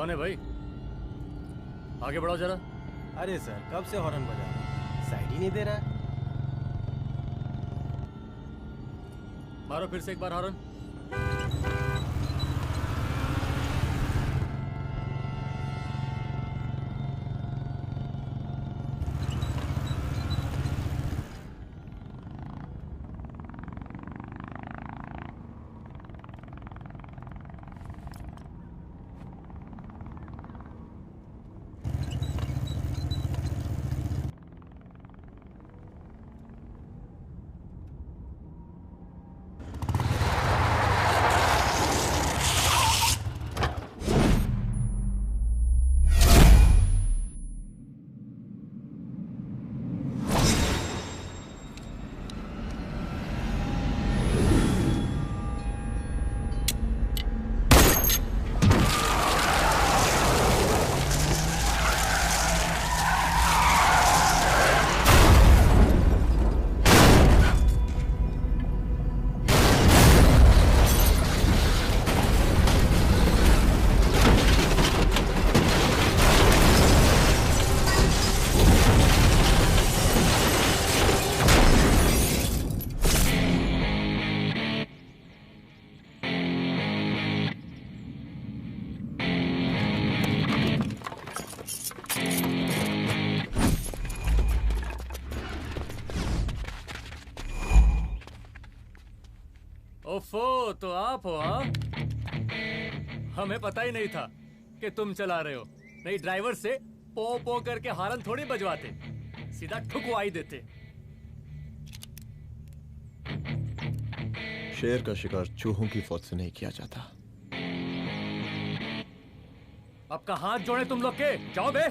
कौन है भाई? आगे बढ़ाओ जरा। अरे सर, कब से हॉर्न बजा रहा है, साइड ही नहीं दे रहा है। मारो फिर से एक बार हॉर्न। ओफो, तो आप हो? हाँ, हमें पता ही नहीं था कि तुम चला रहे हो। नहीं, ड्राइवर से पो पो करके हॉर्न थोड़ी बजवाते, सीधा ठुकवाई देते। शेर का शिकार चूहों की फौज से नहीं किया जाता। आपका हाथ जोड़े तुम लोग के, जाओ बे।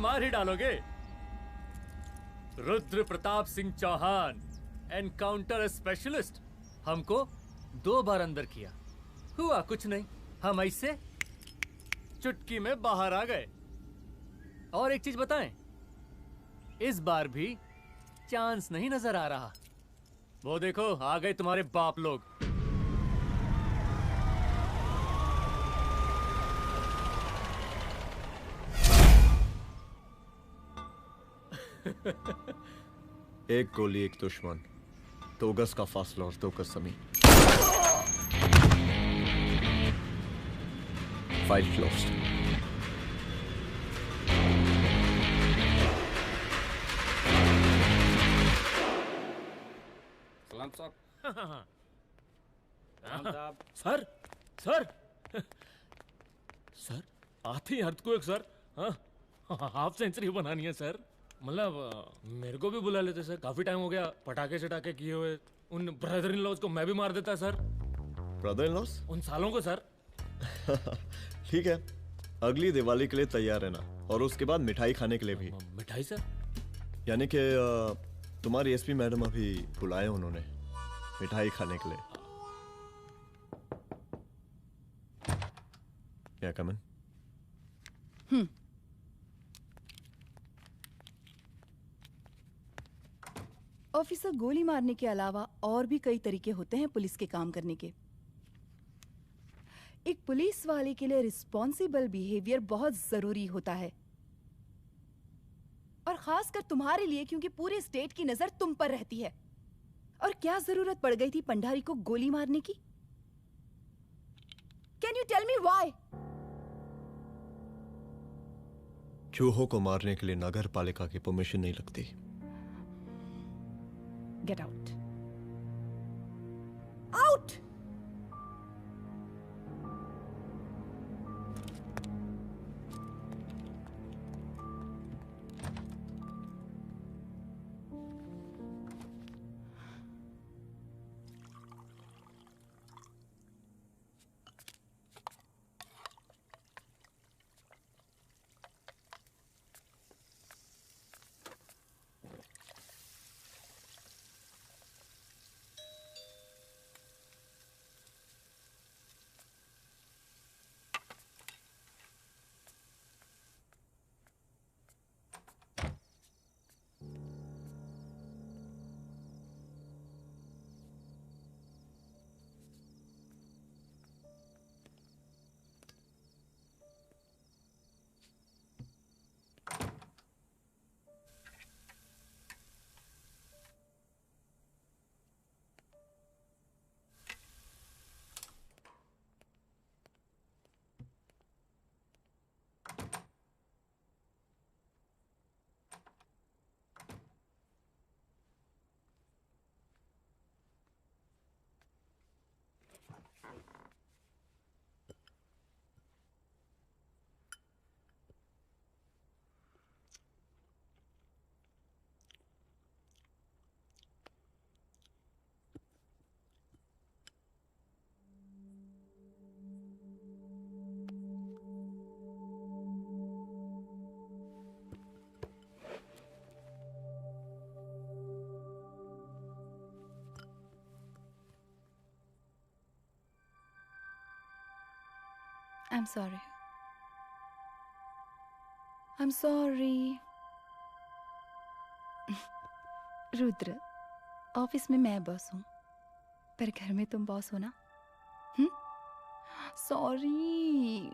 मार ही डालोगे? रुद्र प्रताप सिंह चौहान, एनकाउंटर स्पेशलिस्ट, हमको 2 बार अंदर किया, हुआ कुछ नहीं। हम ऐसे चुटकी में बाहर आ गए। और एक चीज बताएं, इस बार भी चांस नहीं नजर आ रहा। वो देखो, आ गए तुम्हारे बाप लोग। एक गोली एक दुश्मन, 2 गज का फासला और 2 गज जमीन। File closed. सर। राम साहब। सर सर सर आते ही अर्थक्वेक सर। हाँ हाफ सेंचुरी बनानी है सर। मतलब मेरे को भी बुला लेते सर, काफी टाइम हो गया पटाखे शटाखे किए हुए। उन ब्रदर इन लॉज को मैं भी मार देता सर, ब्रदर इन लॉस? उन सालों को सर। ठीक है, अगली दिवाली के लिए तैयार रहना, और उसके बाद मिठाई खाने के लिए भी। मिठाई सर? यानी कि तुम्हारी एसपी मैडम अभी बुलाए उन्होंने मिठाई खाने के लिए। क्या कमन? ऑफिसर, गोली मारने के अलावा और भी कई तरीके होते हैं पुलिस के काम करने के। एक पुलिस वाले के लिए रिस्पॉन्सिबल बिहेवियर बहुत जरूरी होता है, और खासकर तुम्हारे लिए, क्योंकि पूरे स्टेट की नजर तुम पर रहती है। और क्या जरूरत पड़ गई थी पंडारी को गोली मारने की? Can you tell me why? चूहों को मारने के लिए नगर पालिका की परमिशन नहीं लगती। Get out. Out! I'm sorry. I'm sorry. Rudra, office में मैं बॉस हूँ, पर घर में तुम बॉस हो ना? सॉरी।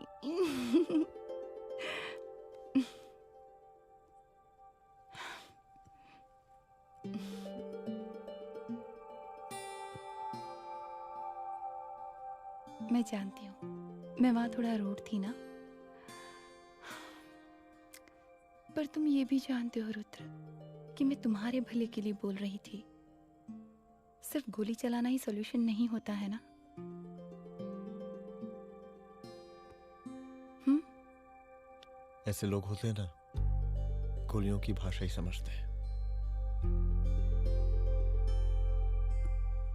मैं जानती हूँ, मैं वहां थोड़ा रूड थी ना, पर तुम ये भी जानते हो रुद्र कि मैं तुम्हारे भले के लिए बोल रही थी। सिर्फ गोली चलाना ही सॉल्यूशन नहीं होता है ना। ऐसे लोग होते हैं ना, गोलियों की भाषा ही समझते हैं।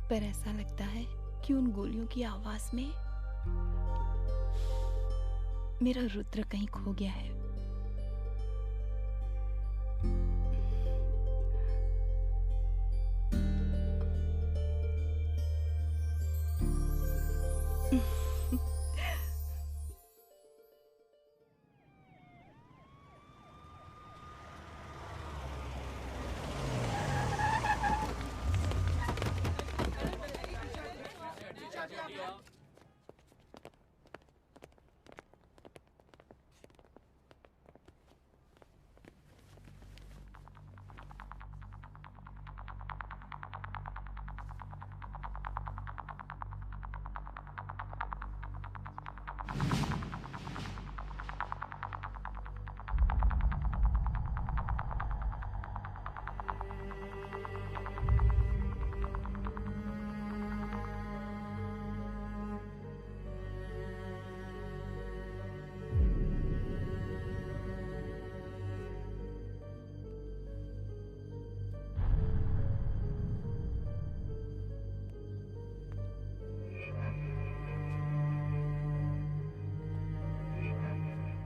पर ऐसा लगता है कि उन गोलियों की आवाज में मेरा रुद्र कहीं खो गया है।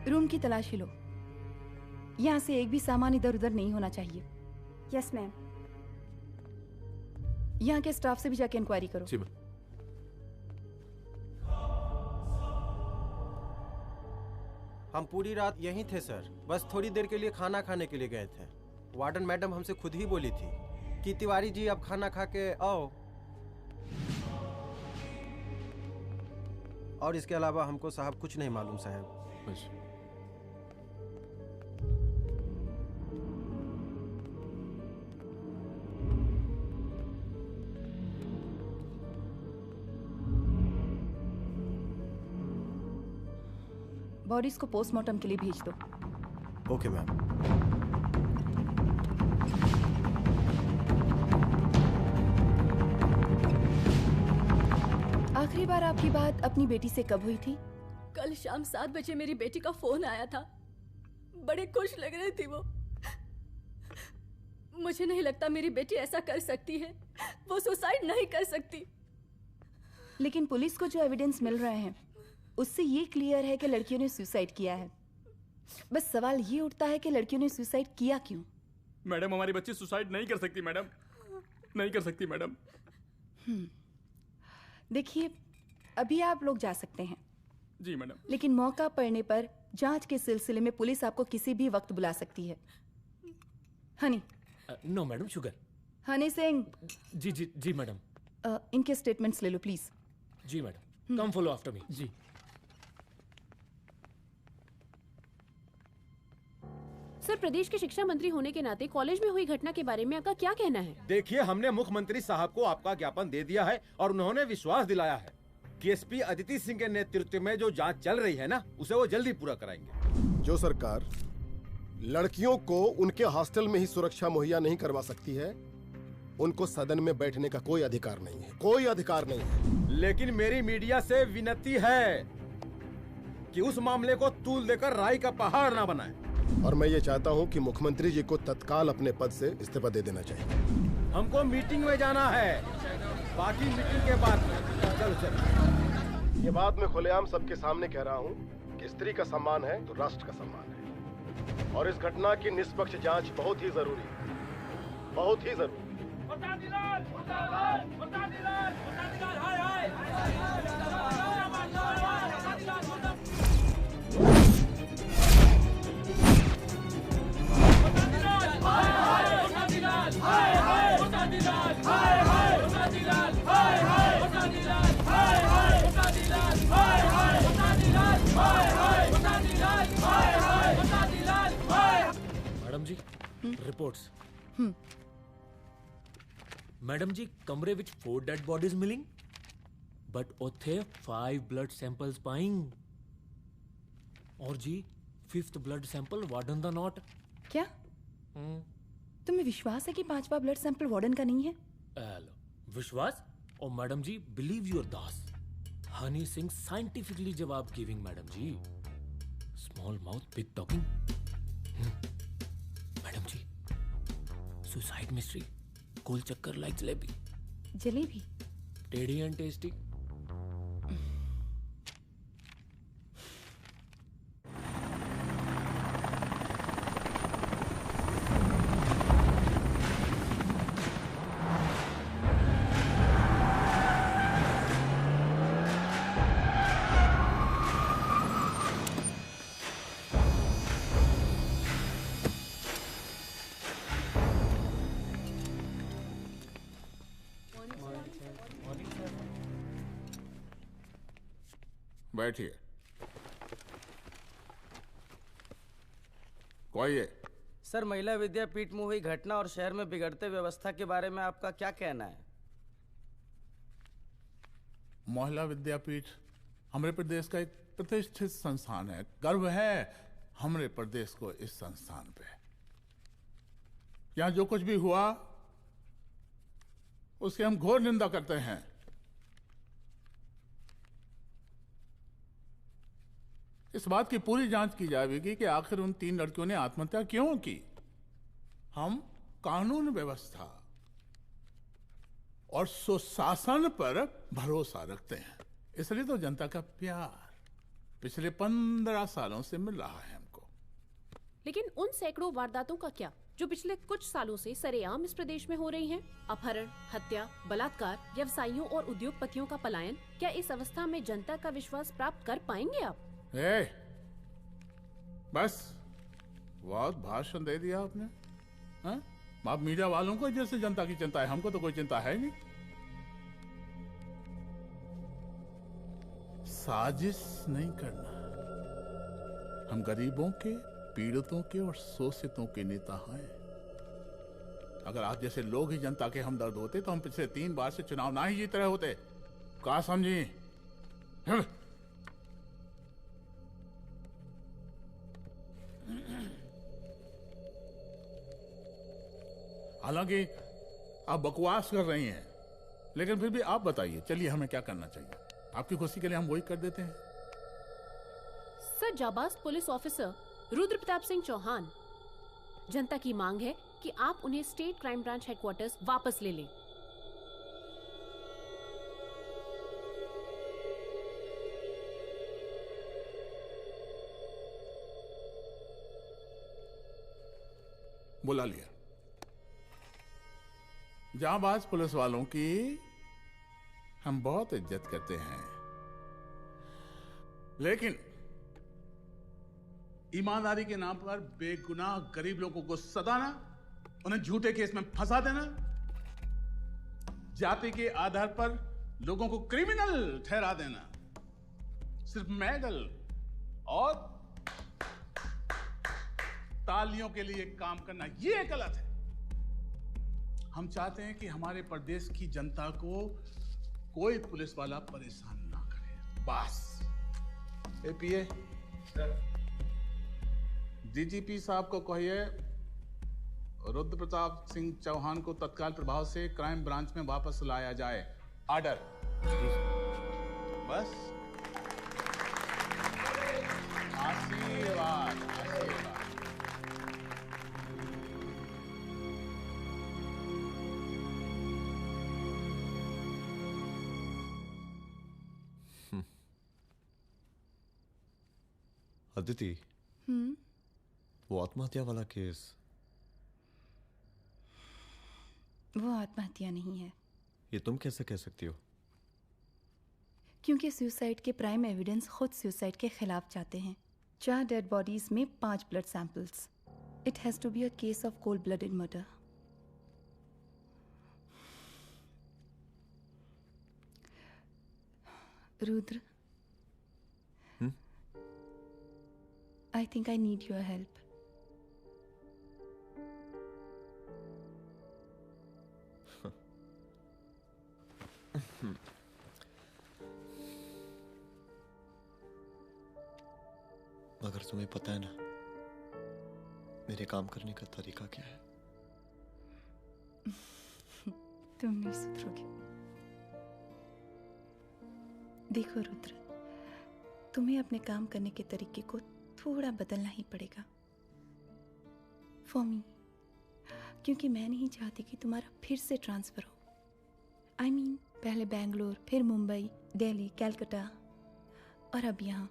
रूम की तलाशी लो। यहाँ से एक भी सामान इधर उधर नहीं होना चाहिए। Yes ma'am. यहाँ के स्टाफ से भी जाके इंक्वायरी करो। जी मैम। हम पूरी रात यहीं थे सर, बस थोड़ी देर के लिए खाना खाने के लिए गए थे। वार्डन मैडम हमसे खुद ही बोली थी कि तिवारी जी आप खाना खा के आओ, और इसके अलावा हमको साहब कुछ नहीं मालूम साहब। बस। बॉडीज को पोस्टमार्टम के लिए भेज दो। Okay ma'am. आखिरी बार आपकी बात अपनी बेटी से कब हुई थी? कल शाम 7 बजे मेरी बेटी का फोन आया था। बड़ी खुश लग रही थी वो। मुझे नहीं लगता मेरी बेटी ऐसा कर सकती है। वो सुसाइड नहीं कर सकती। लेकिन पुलिस को जो एविडेंस मिल रहे हैं उससे ये क्लियर है कि लड़कियों ने सुसाइड किया है। बस सवाल ये उठता है कि लड़कियों ने सुसाइड किया क्यों? मैडम हमारी बच्ची सुसाइड नहीं कर सकती मैडम, नहीं कर सकती मैडम। देखिए, अभी आप लोग जा सकते हैं। जी मैडम। लेकिन मौका पड़ने पर जांच के सिलसिले में पुलिस आपको किसी भी वक्त बुला सकती है। Honey. No madam, sugar. Honey Singh. जी जी जी मैडम। इनके स्टेटमेंट्स ले लो प्लीज। जी madam, come follow after me. जी। सर, प्रदेश के शिक्षा मंत्री होने के नाते कॉलेज में हुई घटना के बारे में आपका क्या कहना है? देखिए, हमने मुख्यमंत्री साहब को आपका ज्ञापन दे दिया है और उन्होंने विश्वास दिलाया है कि एसपी अदिति सिंह के नेतृत्व में जो जांच चल रही है ना, उसे वो जल्दी पूरा कराएंगे। जो सरकार लड़कियों को उनके हॉस्टल में ही सुरक्षा मुहैया नहीं करवा सकती है, उनको सदन में बैठने का कोई अधिकार नहीं है, कोई अधिकार नहीं है। लेकिन मेरी मीडिया से विनती है कि उस मामले को तूल देकर राई का पहाड़ ना बनाए। और मैं ये चाहता हूँ कि मुख्यमंत्री जी को तत्काल अपने पद से इस्तीफा दे देना चाहिए। हमको मीटिंग में जाना है, बाकी मीटिंग के बाद। चलो चलो। ये बात मैं खुलेआम सबके सामने कह रहा हूँ कि स्त्री का सम्मान है तो राष्ट्र का सम्मान है, और इस घटना की निष्पक्ष जांच बहुत ही जरूरी है, बहुत ही जरूरी। मैडम जी, रिपोर्ट्स। मैडम जी, कमरे विच 4 डेड बॉडीज मिलिंग, बट उथे 5 ब्लड सैंपल्स पाइंग। और जी 5th ब्लड सैंपल वार्डन दा नॉट। क्या तुम्हें विश्वास है कि 5वां ब्लड सैंपल वार्डन का नहीं है? हेलो, विश्वास? और मैडम जी, believe your Das. Honey Singh scientifically जवाब गिविंग मैडम जी। Small mouth big talking. Madam जी, सुसाइड मिस्ट्री, गोल चक्कर लाइक जलेबी। जलेबी? टेढ़ी एंड टेस्टी। बैठिए। कोई है? सर, महिला विद्यापीठ में हुई घटना और शहर में बिगड़ते व्यवस्था के बारे में आपका क्या कहना है? महिला विद्यापीठ हमारे प्रदेश का एक प्रतिष्ठित संस्थान है। गर्व है हमारे प्रदेश को इस संस्थान पे। यहाँ जो कुछ भी हुआ उसकी हम घोर निंदा करते हैं। इस बात की पूरी जांच की जाएगी कि आखिर उन 3 लड़कियों ने आत्महत्या क्यों की। हम कानून व्यवस्था और सुशासन पर भरोसा रखते हैं, इसलिए तो जनता का प्यार। पिछले 15 सालों से मिल रहा है हमको। लेकिन उन सैकड़ों वारदातों का क्या जो पिछले कुछ सालों से सरेआम इस प्रदेश में हो रही हैं? अपहरण, हत्या, बलात्कार, व्यवसायियों और उद्योगपतियों का पलायन। क्या इस अवस्था में जनता का विश्वास प्राप्त कर पाएंगे आप? बस बहुत भाषण दे दिया आपने। हाँ? आप मीडिया वालों को जैसे जनता की चिंता है, हमको तो कोई चिंता है नहीं। साजिश नहीं करना। हम गरीबों के, पीड़ितों के और शोषितों के नेता हैं। अगर आप जैसे लोग ही जनता के हमदर्द होते तो हम पिछले 3 बार से चुनाव ना ही जीत रहे होते। क्या समझी? हालांकि आप बकवास कर रही हैं, लेकिन फिर भी आप बताइए, चलिए हमें क्या करना चाहिए? आपकी खुशी के लिए हम वही कर देते हैं। सर, जाबाज पुलिस ऑफिसर रुद्र प्रताप सिंह चौहान, जनता की मांग है कि आप उन्हें स्टेट क्राइम ब्रांच हेडक्वार्टर्स वापस ले लें। बुला लिया। जाबाज पुलिस वालों की हम बहुत इज्जत करते हैं, लेकिन ईमानदारी के नाम पर बेगुनाह गरीब लोगों को सताना, उन्हें झूठे केस में फंसा देना, जाति के आधार पर लोगों को क्रिमिनल ठहरा देना, सिर्फ मेडल और तालियों के लिए काम करना, यह गलत है। हम चाहते हैं कि हमारे प्रदेश की जनता को कोई पुलिस वाला परेशान ना करे, बस। एपीए डीजीपी साहब को कहिए रुद्र प्रताप सिंह चौहान को तत्काल प्रभाव से क्राइम ब्रांच में वापस लाया जाए। ऑर्डर। बस। आशीर्वाद, आशीर्वाद। अदिति, वो आत्महत्या वाला केस, वो आत्महत्या नहीं है। ये तुम कैसे कह सकती हो? क्योंकि सुसाइड के प्राइम एविडेंस खुद सुसाइड के खिलाफ जाते हैं। 4 डेड बॉडीज में 5 blood samples. It has to be a case of cold blooded murder. Rudra, I think I need your help. मगर तुम्हें पता है ना मेरे काम करने का तरीका क्या है? तुम नहीं सुधरोगे। देखो रुद्र, तुम्हें अपने काम करने के तरीके को थोड़ा बदलना ही पड़ेगा फॉर मी, क्योंकि मैं नहीं चाहती कि तुम्हारा फिर से ट्रांसफर हो। I mean, पहले बेंगलोर, फिर मुंबई, दिल्ली, कलकत्ता और अब यहाँ।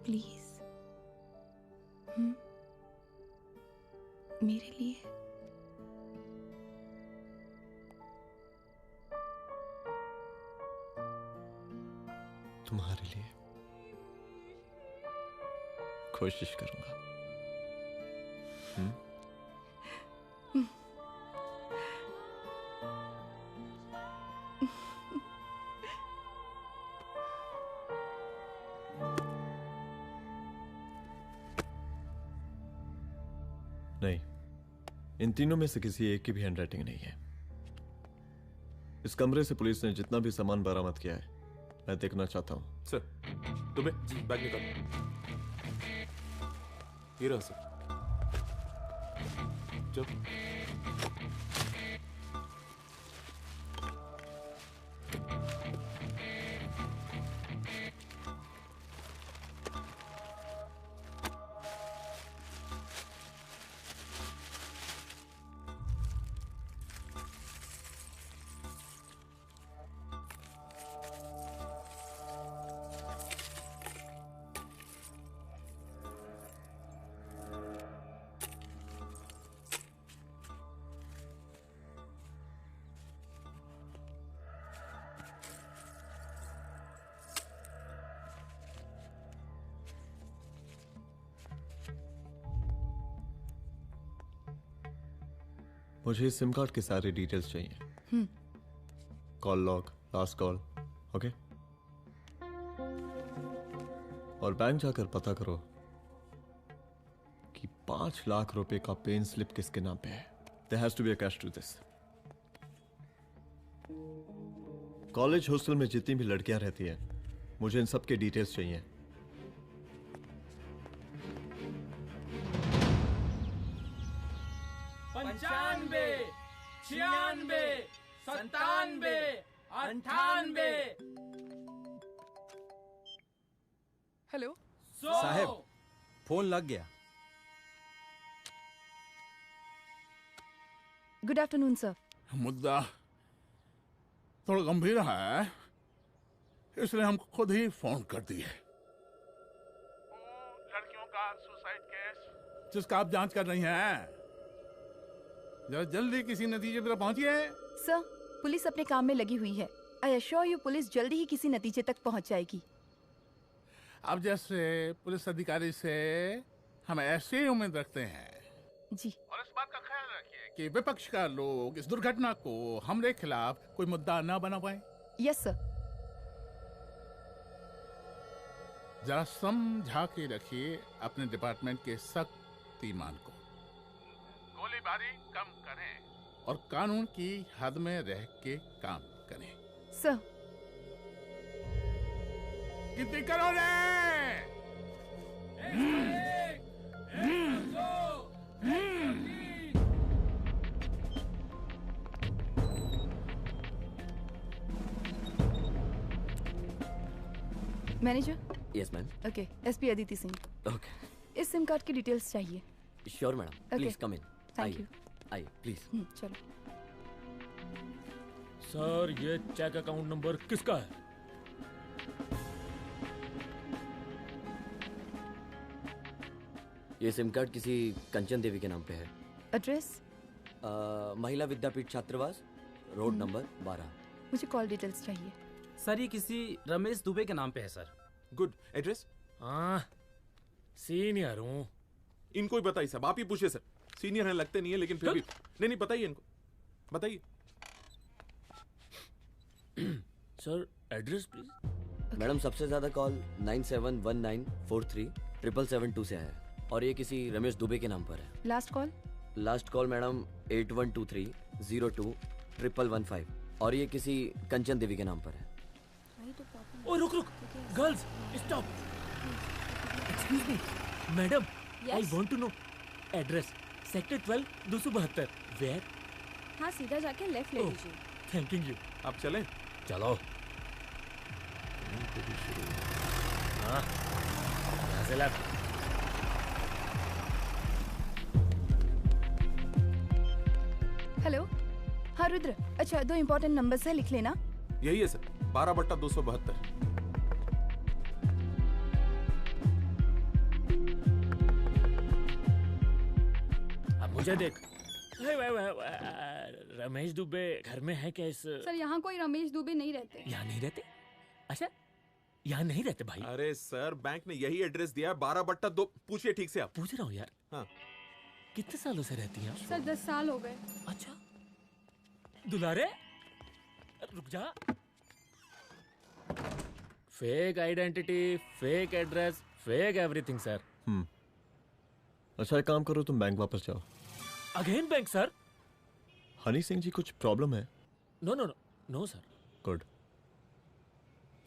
प्लीज मेरे लिए। तुम्हारे लिए कोशिश करूंगा। नहीं, इन तीनों में से किसी एक की भी हैंडराइटिंग नहीं है। इस कमरे से पुलिस ने जितना भी सामान बरामद किया है मैं देखना चाहता हूं। सर, तुम्हें बैग निकालो। ये रहा सर। जब मुझे इस सिम कार्ड के सारे डिटेल्स चाहिए। Call log, last call, okay? और बैंक जाकर पता करो कि 5 लाख रुपए का पेन स्लिप किसके नाम पे है। There has to be a cash to this. College hostel में जितनी भी लड़कियां रहती हैं, मुझे इन सब के डिटेल्स चाहिए। 95, 96, 97, 98। हेलो साहब, फोन लग गया। Good afternoon sir. मुद्दा थोड़ा गंभीर है, इसलिए हम खुद ही फोन कर दिए। लड़कियों का सुसाइड केस जिसका आप जांच कर रही हैं, जरा जल्दी किसी नतीजे पर पहुंचिए। सर, पुलिस अपने काम में लगी हुई है। आई एश्योर यू पुलिस जल्दी ही किसी नतीजे तक पहुंच जाएगी। अब जैसे पुलिस अधिकारी से हम ऐसे ही उम्मीद रखते हैं जी। और इस बात का ख्याल रखिए कि विपक्ष का लोग इस दुर्घटना को हमारे खिलाफ कोई मुद्दा ना बना पाए। Yes sir. जरा समझा के रखिए अपने डिपार्टमेंट के शक्तिमान को। गोलीबारी कम करें और कानून की हद में रह के काम करें। सर। कितनी करोगे? Manager. Yes ma'am. Okay, SP Aditi Singh. Okay. इस सिम कार्ड की डिटेल्स चाहिए। Sure madam, please come in. Thank you. आइए प्लीज। चलो। सर, ये चेक अकाउंट नंबर किसका है? ये सिम कार्ड किसी कंचन देवी के नाम पे है। एड्रेस? महिला विद्यापीठ छात्रावास, रोड नंबर 12। मुझे कॉल डिटेल्स चाहिए। सर, ये किसी रमेश दुबे के नाम पे है सर। गुड। एड्रेस? हाँ, सीनियर हूँ। इनको ही बताइए सब, आप ही पूछिए सर। सीनियर हैं लगते नहीं है, लेकिन फिर भी नहीं बताइए इनको, बताइए। Sir, address please. मैडम, सबसे ज्यादा कॉल 9719437772 से है और ये किसी रमेश दुबे के नाम पर है। Last call? Last call madam 8123021115 और ये किसी कंचन देवी के नाम पर है। ओ रुक, girls stop. Excuse me madam, I want to know address. Sector 12 272। Where? हाँ, सीधा जाके लेफ्ट ले लीजिए। Thank you. आप चलें? चलो। हाँ, यहाँ से लेफ्ट। हेलो। हाँ रुद्र, अच्छा 2 इम्पोर्टेंट नंबर्स है, लिख लेना। यही है सर, 12/272। अब मुझे देख। रमेश दुबे घर में है क्या? इस सर, यहाँ कोई रमेश दुबे नहीं रहते। यहाँ नहीं रहते? अच्छा, यहाँ नहीं रहते भाई। अरे सर, बैंक ने यही एड्रेस दिया है, 12/2। पूछिए ठीक से आप। पूछ रहा हूँ यार। हाँ। कितने सालों से रहती हैं? सर 10 साल हो गए। अच्छा। दुलारे रुक जा। Fake identity, fake address, fake everything sir. अच्छा, एक काम करो, तुम बैंक वापस जाओ। Again bank sir? Honey Singh ji, कुछ प्रॉब्लम है? No no no no sir. Good,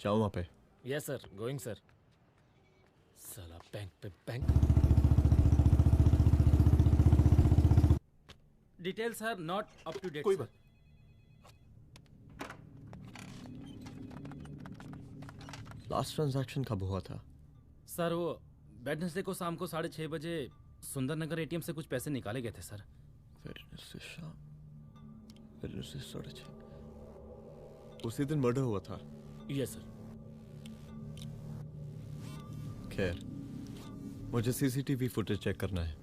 जाओ वहां पे। Yes sir, going sir. साला बैंक पे bank. Detail sir not up to date. कोई बात। लास्ट ट्रांजैक्शन कब हुआ था? सर, वो वेडनेसडे को शाम को 6:30 बजे सुंदरनगर एटीएम से कुछ पैसे निकाले गए थे सर। वेडनेसडे शाम, वेडनेसडे 6:30। उसी दिन मर्डर हुआ था? Yes sir. खैर, मुझे सीसीटीवी फुटेज चेक करना है।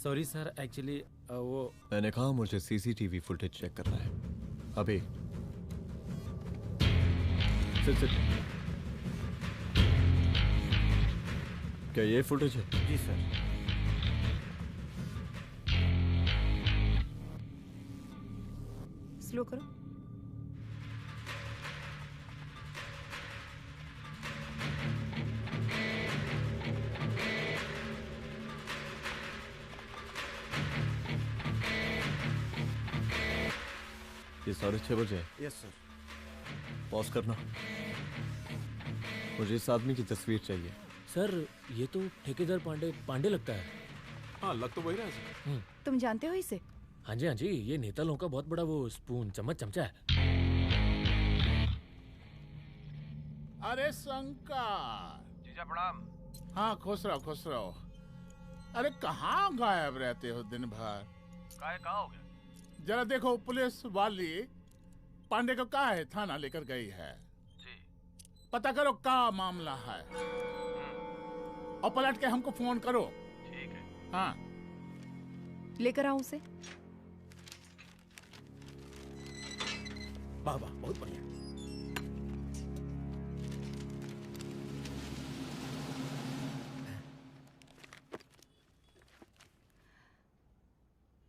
सॉरी सर, एक्चुअली वो मैंने कहा मुझे सीसीटीवी फुटेज चेक करना है अभी। सिट। क्या ये फुटेज है? जी सर। स्लो करो। ये 6:30 बजे है। Yes sir. पॉज करना। मुझे इस आदमी की तस्वीर चाहिए। सर ये तो ठेकेदार पांडे लगता है। हाँ लग तो वही रहा है सर। तुम जानते हो इसे? हाँ जी, ये नेता लोगों का बहुत बड़ा वो स्पून चमचा है। अरे शंकर। जीजा प्रणाम। हाँ खुश रहो। अरे कहाँ गायब रहते हो दिन भर? कहाँ हो गया? जरा देखो पुलिस वाली पांडे को कहा है थाना लेकर गई है। जी। पता करो क्या मामला है और पलट के हमको फोन करो। ठीक है। हाँ लेकर आओ उसे। वाह वाह, बहुत बढ़िया।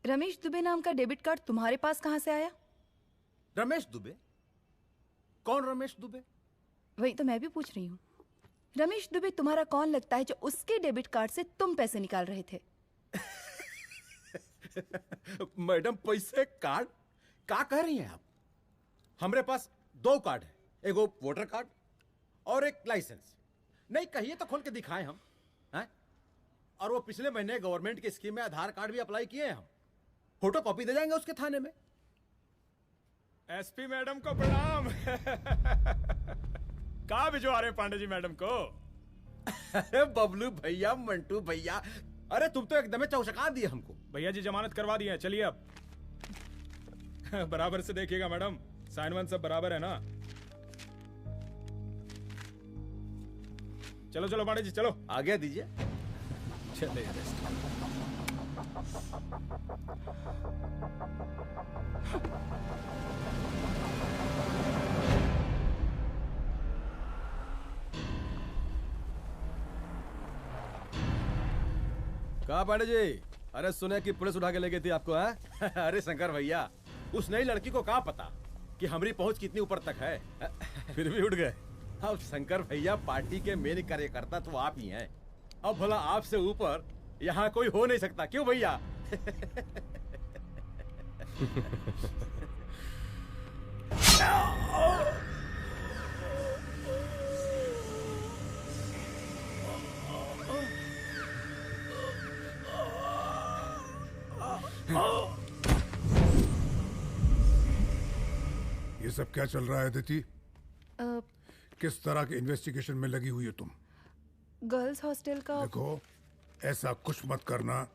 रमेश दुबे नाम का डेबिट कार्ड तुम्हारे पास कहां से आया? रमेश दुबे? कौन रमेश दुबे? वही तो मैं भी पूछ रही हूँ। रमेश दुबे तुम्हारा कौन लगता है जो उसके डेबिट कार्ड से तुम पैसे निकाल रहे थे? मैडम पैसे कार्ड क्या कह रही हैं आप? हमारे पास 2 कार्ड है, एक वो वोटर कार्ड और एक लाइसेंस। नहीं कहिए तो खोल के दिखाएं हम हैं? और वो पिछले महीने गवर्नमेंट की स्कीम में आधार कार्ड भी अप्लाई किए हैं हम। फोटो कॉपी दे जाएंगे उसके थाने में। एसपी मैडम को प्रणाम। कहाँ भिजवा रहे पांडे जी मैडम को? अरे बबलू भैया, मंटू भैया, अरे तुम तो एकदम चौचका दिए हमको। भैया जी जमानत करवा दी है, चलिए अब। बराबर से देखिएगा मैडम, साइन वाइन सब बराबर है ना? चलो पांडे जी चलो। आगे दीजिए। चलिए कहा पांडे जी? अरे सुने कि पुलिस उठा के ले गई थी आपको है? अरे शंकर भैया, उस नई लड़की को क्या पता कि हमारी पहुंच कितनी ऊपर तक है। फिर भी उठ गए। अब शंकर भैया पार्टी के मेन कार्यकर्ता तो आप ही हैं। अब भला आपसे ऊपर यहाँ कोई हो नहीं सकता, क्यों भैया? ये सब क्या चल रहा है अदिति? किस तरह के इन्वेस्टिगेशन में लगी हुई है तुम? गर्ल्स हॉस्टल का। देखो, ऐसा कुछ मत करना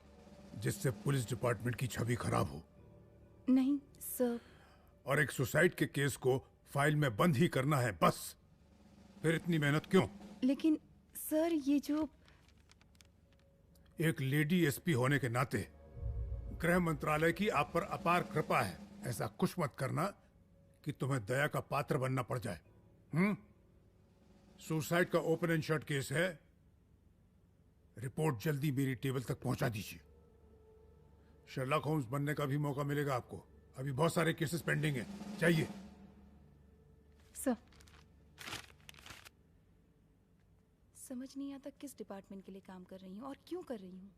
जिससे पुलिस डिपार्टमेंट की छवि खराब हो। नहीं सर। और एक सुसाइड के केस को फाइल में बंद ही करना है बस। फिर इतनी मेहनत क्यों? लेकिन सर ये जो एक लेडी एसपी होने के नाते गृह मंत्रालय की आप पर अपार कृपा है। ऐसा कुछ मत करना कि तुम्हें दया का पात्र बनना पड़ जाए। सुसाइड का ओपन एंड शट केस है। रिपोर्ट जल्दी मेरी टेबल तक पहुंचा दीजिए। शर्लॉक होम्स बनने का भी मौका मिलेगा आपको। अभी बहुत सारे केसेस पेंडिंग हैं। चाहिए सर। समझ नहीं आता किस डिपार्टमेंट के लिए काम कर रही हूँ और क्यों कर रही हूँ।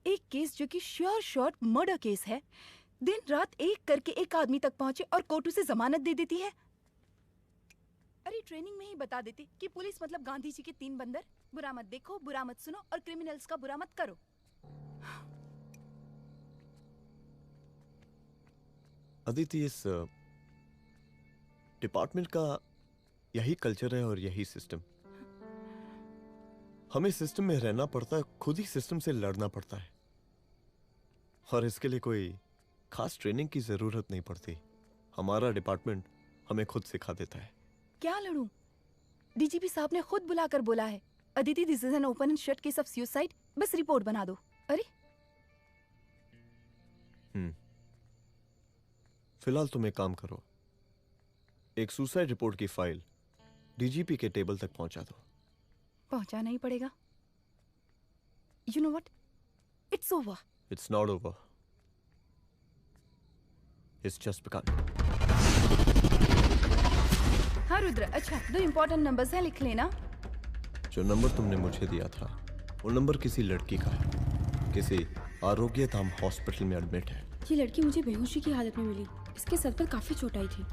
एक केस जो कि श्योर शॉट मर्डर केस है, दिन रात एक करके एक आदमी तक पहुंचे और कोर्ट उसे जमानत दे देती है। अरे ट्रेनिंग में ही बता देती कि पुलिस मतलब गांधी जी के 3 बंदर, बुरा मत देखो, बुरा मत सुनो और क्रिमिनल्स का बुरा मत करो। अदिति, इस डिपार्टमेंट का यही कल्चर है और यही सिस्टम। हमें सिस्टम में रहना पड़ता है, खुद ही सिस्टम से लड़ना पड़ता है, और इसके लिए कोई खास ट्रेनिंग की जरूरत नहीं पड़ती। हमारा डिपार्टमेंट हमें खुद सिखा देता है। क्या लड़ूं? डीजीपी साहब ने खुद बुलाकर बोला है, Aditi this is an open and shut case of suicide, बस रिपोर्ट बना दो। अरे फिलहाल तुम एक काम करो, एक सुसाइड रिपोर्ट की फाइल डीजीपी के टेबल तक पहुंचा दो। पहुंचाना ही पड़ेगा। You know what, it's over. It's not over. It's just begun. हाँ रुद्र, अच्छा 2 इम्पोर्टेंट नंबर्स हैं, लिख लेना। जो नंबर तुमने मुझे दिया था वो नंबर किसी लड़की का है, किसी आरोग्य धाम हॉस्पिटल में एडमिट है। ये लड़की मुझे बेहोशी की हालत में मिली। इसके सर पर काफी चोट आई थी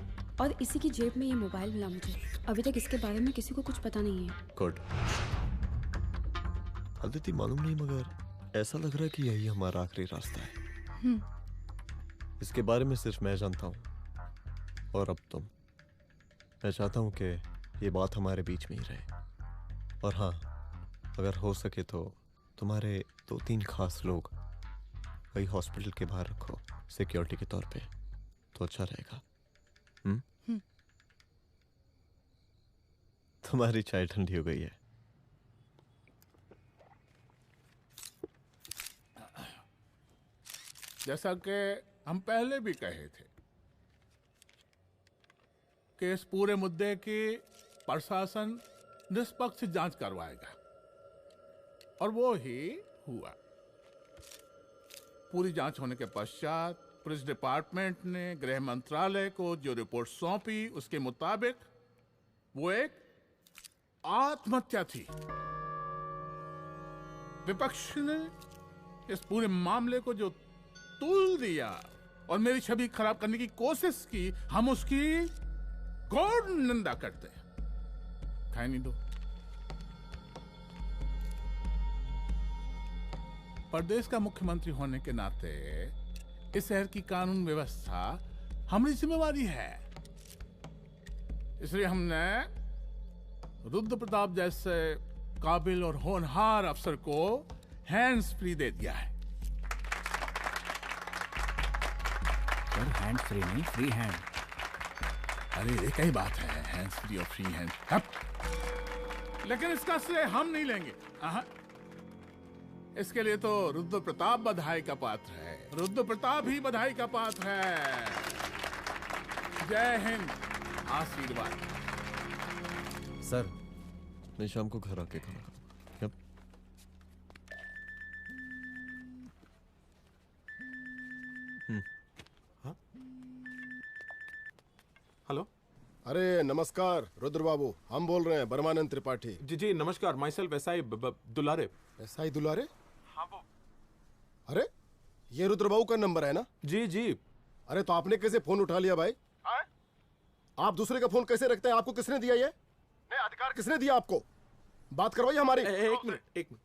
और इसी की जेब में ये मोबाइल मिला मुझे। अभी तक इसके बारे में किसी को कुछ पता नहीं है। गुड। अदिति मालूम नहीं मगर ऐसा लग रहा है कि यही हमारा आखिरी रास्ता है। इसके बारे में सिर्फ मैं जानता हूँ और अब तुम। मैं चाहता हूँ कि ये बात हमारे बीच में ही रहे। और हाँ, अगर हो सके तो तुम्हारे 2-3 खास लोग वही हॉस्पिटल के बाहर रखो सिक्योरिटी के तौर पे, तो अच्छा रहेगा। तुम्हारी चाय ठंडी हो गई है। जैसा कि हम पहले भी कहे थे कि इस पूरे मुद्दे की प्रशासन निष्पक्ष जांच करवाएगा और वो ही हुआ। पूरी जांच होने के पश्चात पुलिस डिपार्टमेंट ने गृह मंत्रालय को जो रिपोर्ट सौंपी उसके मुताबिक वो एक आत्महत्या थी। विपक्ष ने इस पूरे मामले को जो तूल दिया और मेरी छवि खराब करने की कोशिश की, हम उसकी घोर निंदा करते हैं। खाए नहीं दो। प्रदेश का मुख्यमंत्री होने के नाते इस शहर की कानून व्यवस्था हमारी जिम्मेवारी है। इसलिए हमने रुद्र प्रताप जैसे काबिल और होनहार अफसर को हैंड्स फ्री दे दिया है। सर हैंड्स फ्री नहीं, फ्री हैंड। अरे एक ही बात है, हैंड्स फ्री और फ्री हैंड। लेकिन इसका श्रेय हम नहीं लेंगे। इसके लिए तो रुद्र प्रताप बधाई का पात्र है। रुद्र प्रताप ही बधाई का पात्र है। जय हिंद। आशीर्वाद। सर मैं शाम को घर आके खाना खाऊंगा। यप। हाँ? हेलो। अरे नमस्कार रुद्र बाबू, हम बोल रहे हैं परमानंद त्रिपाठी। जी जी नमस्कार। My self SI Dulare. SI दुलारे? हाँ वो। अरे ये रुद्र बाबू का नंबर है ना? जी जी। अरे तो आपने कैसे फोन उठा लिया भाई? आप दूसरे का फोन कैसे रखते हैं? आपको किसने दिया ये? नहीं, अधिकार किसने दिया आपको? बात करवाइए हमारी। एक मिनट।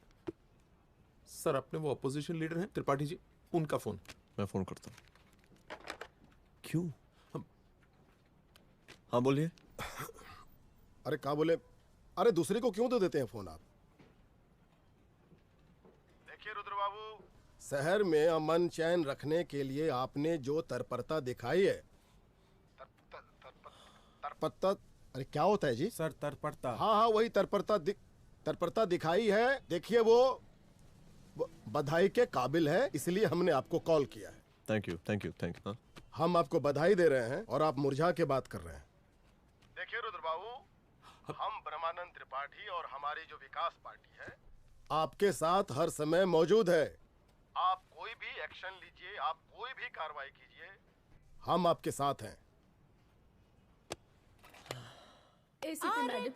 सर अपने वो अपोजिशन लीडर हैं त्रिपाठी जी, उनका फोन। मैं फोन करता हूँ। क्यों? हाँ बोलिए। अरे क्या बोले? अरे दूसरे को क्यों दे देते हैं फोन आप? देखिए रुद्र बाबू, शहर में अमन चैन रखने के लिए आपने जो तत्परता दिखाई है, तत्परता, अरे क्या होता है जी? सर तत्परता। हाँ वही तत्परता दिखाई है। देखिए वो बधाई के काबिल है, इसलिए हमने आपको कॉल किया है। Thank you. हम आपको बधाई दे रहे हैं और आप मुरझा के बात कर रहे हैं। देखिए रुद्र बाबू, हम ब्रह्मानंद त्रिपाठी और हमारी जो विकास पार्टी है आपके साथ हर समय मौजूद है। आप कोई भी एक्शन लीजिए, आप कोई भी कार्रवाई कीजिए, हम आपके साथ हैं। एसीपी मैडम,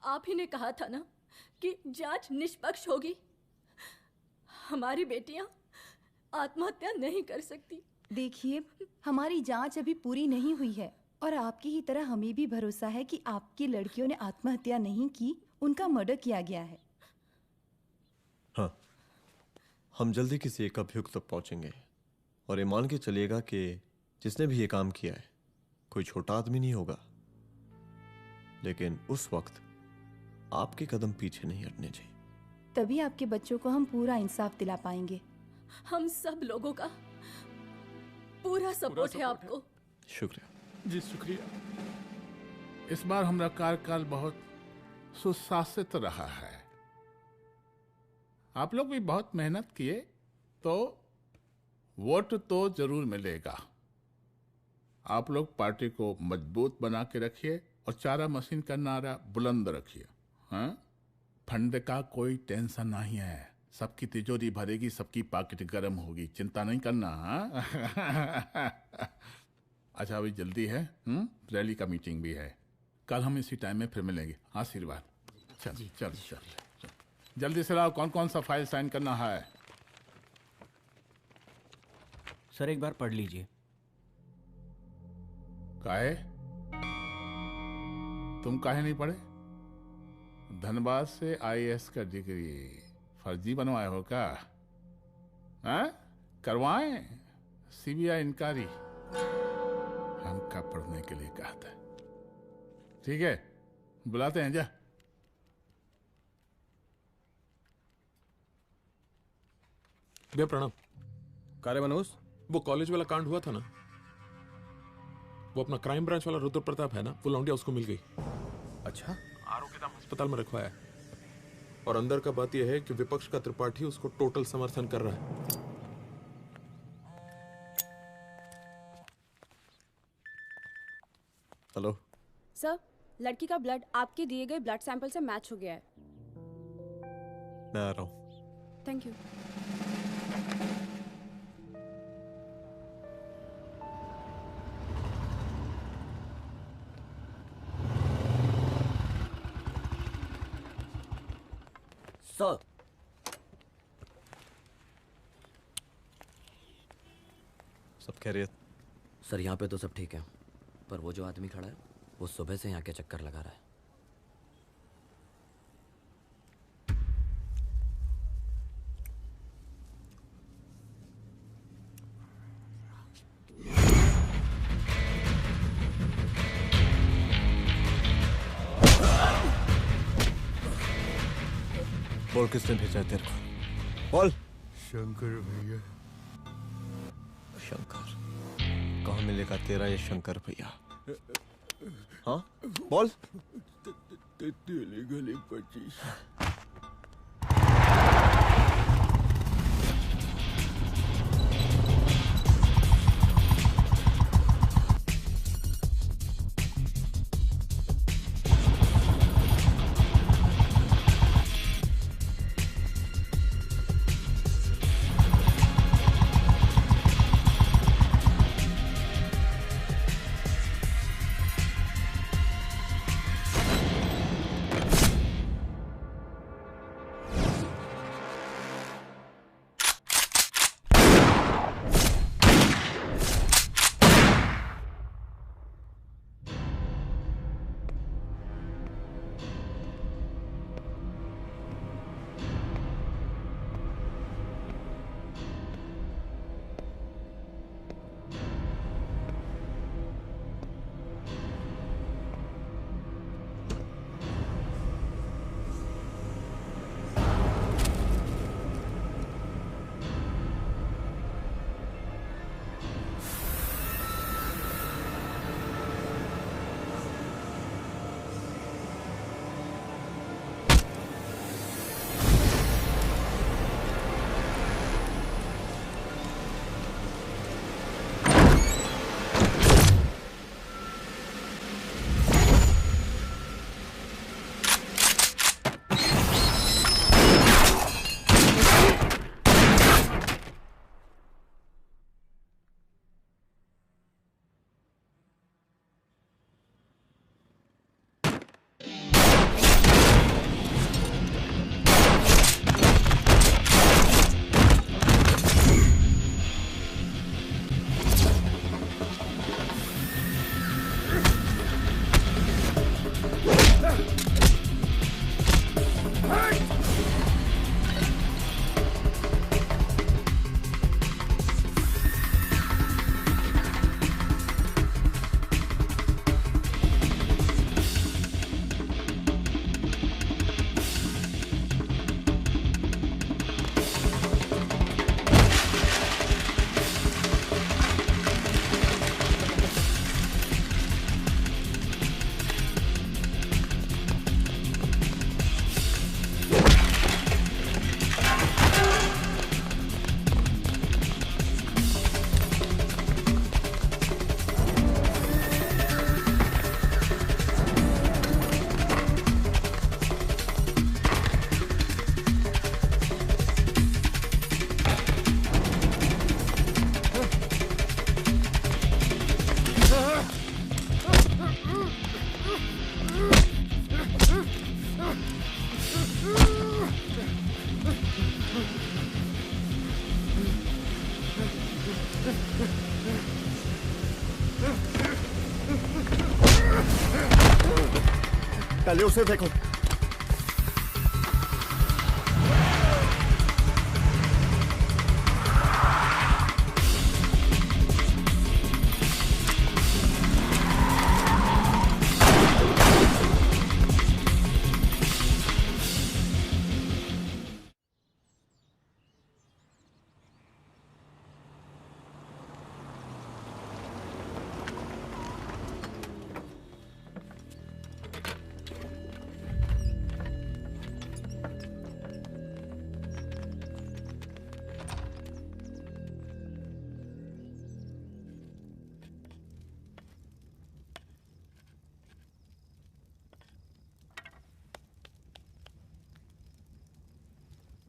आप ही ने कहा था ना कि जांच निष्पक्ष होगी। हमारी बेटियां आत्महत्या नहीं कर सकती। देखिए, हमारी जांच अभी पूरी नहीं हुई है और आपकी ही तरह हमें भी भरोसा है कि आपकी लड़कियों ने आत्महत्या नहीं की, उनका मर्डर किया गया है। हाँ, हम जल्दी किसी एक अभियुक्त तक पहुंचेंगे और ये मान के चलिएगा कि जिसने भी ये काम किया है कोई छोटा आदमी नहीं होगा। लेकिन उस वक्त आपके कदम पीछे नहीं हटने चाहिए। तभी आपके बच्चों को हम पूरा इंसाफ दिला पाएंगे। हम सब लोगों का पूरा सपोर्ट है आपको। शुक्रिया जी, शुक्रिया। इस बार हमारा कार्यकाल बहुत सुशासित रहा है। आप लोग भी बहुत मेहनत किए, तो वोट तो जरूर मिलेगा। आप लोग पार्टी को मजबूत बना के रखिए और चारा मशीन का नारा बुलंद रखिए। हाँ, फंड का कोई टेंशन नहीं है। सबकी तिजोरी भरेगी, सबकी पॉकेट गर्म होगी, चिंता नहीं करना। हाँ? अच्छा अभी जल्दी है, रैली का मीटिंग भी है, कल हम इसी टाइम में फिर मिलेंगे। आशीर्वाद। चल चल चल जल्दी से लाओ, कौन कौन सा फाइल साइन करना है। सर एक बार पढ़ लीजिए। काहे? तुम काहे नहीं पढ़े? धनबाद से IAS का डिग्री फर्जी बनवाए हो क्या? हाँ? करवाएं CBI इंक्वायरी। हम कब पढ़ने के लिए कहा था? ठीक है, बुलाते हैं। जा भैया प्रणाम। कार्य मनोज, वो कॉलेज वाला कांड हुआ था ना, वो अपना क्राइम ब्रांच वाला रुद्र प्रताप है ना, वो लौंडिया उसको मिल गई। अच्छा? आरोग्यधाम अस्पताल में रखवाया है, और अंदर का बात यह है कि विपक्ष का त्रिपाठी उसको टोटल समर्थन कर रहा है। हेलो सर, लड़की का ब्लड आपके दिए गए ब्लड सैंपल से मैच हो गया है। मैं आ रहा हूँ। Thank you. सर, सब खैरियत? सर यहाँ पे तो सब ठीक है, पर वो जो आदमी खड़ा है वो सुबह से यहाँ के चक्कर लगा रहा है। बोल किसने भेजा है तेरे को? बोल। शंकर भैया। शंकर? कहाँ मिलेगा तेरा ये शंकर भैया? हाँ बोल। तेली गली 25। पहले उसे देखो।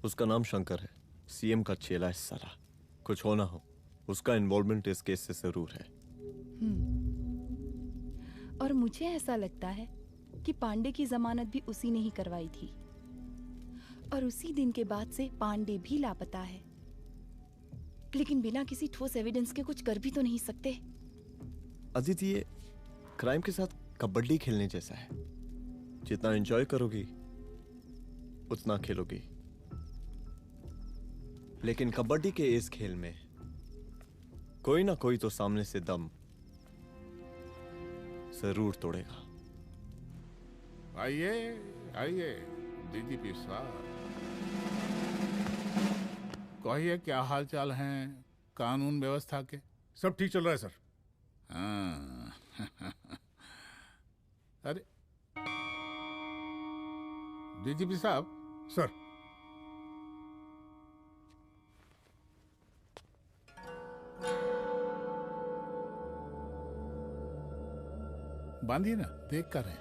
उसका नाम शंकर है, सीएम का चेला है साला। कुछ हो ना हो, उसका इन्वॉल्वमेंट इस केस से जरूर है। और मुझे ऐसा लगता है कि पांडे की जमानत भी उसी ने ही करवाई थी, और उसी दिन के बाद से पांडे भी लापता है। लेकिन बिना किसी ठोस एविडेंस के कुछ कर भी तो नहीं सकते। अदिति, ये क्राइम के साथ कबड्डी खेलने जैसा है। जितना एंजॉय करोगी उतना खेलोगी, लेकिन कबड्डी के इस खेल में कोई ना कोई तो सामने से दम जरूर तोड़ेगा। आइए आइए डीजीपी साहब, कहिए क्या हाल चाल हैं कानून व्यवस्था के? सब ठीक चल रहा है सर। हाँ। अरे डीजीपी साहब। सर। बांधिए ना, देख कर है।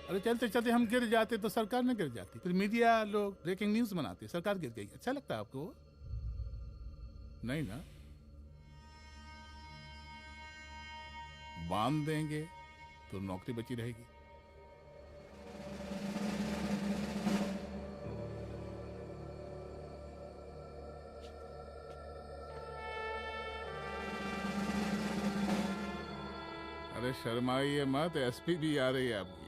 अरे चलते चलते हम गिर जाते तो सरकार न गिर जाती, फिर मीडिया लोग ब्रेकिंग न्यूज बनाते, सरकार गिर गई। अच्छा लगता है आपको? नहीं ना? बांध देंगे तो नौकरी बची रहेगी। अरे शर्माइए मत, एसपी भी आ रही है आपकी।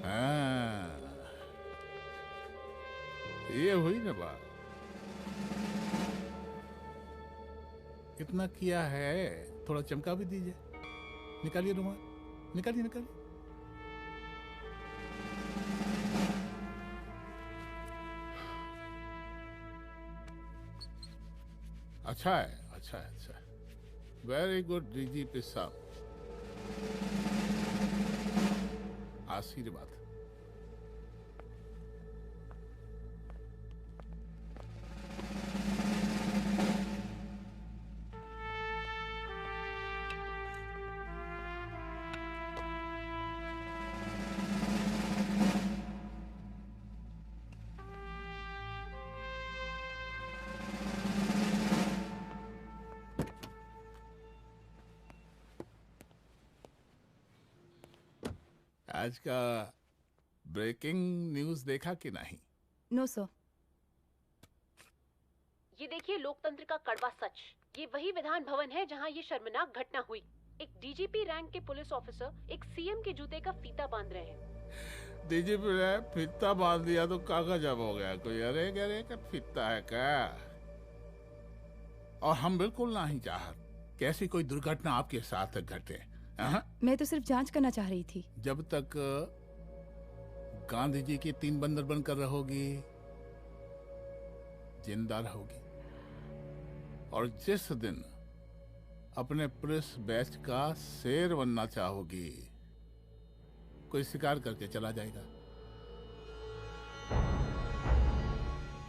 हाँ, ये हुई ना बात। इतना किया है, थोड़ा चमका भी दीजिए। निकालिए रुमाल, निकालिए निकालिए। अच्छा है, अच्छा है, अच्छा है। वेरी गुड डीजीपी साहब, आशीर्वाद। आज का ब्रेकिंग न्यूज देखा कि नहीं? No sir. ये देखिए लोकतंत्र का कड़वा सच। ये वही विधान भवन है जहां ये शर्मनाक घटना हुई। एक डीजीपी रैंक के पुलिस ऑफिसर एक सीएम के जूते का फीता बांध रहे हैं। डीजीपी ने फीता बांध दिया तो कागज अब हो गया कोई? अरे गरे का फीता है क्या? और हम बिल्कुल नहीं चाहते कि ऐसी कोई दुर्घटना आपके साथ घटे। मैं तो सिर्फ जांच करना चाह रही थी। जब तक गांधी जी की 3 बंदर बनकर रहोगी, जिंदा रहोगी। और जिस दिन अपने पुलिस बैच का शेर बनना चाहोगी, कोई शिकार करके चला जाएगा।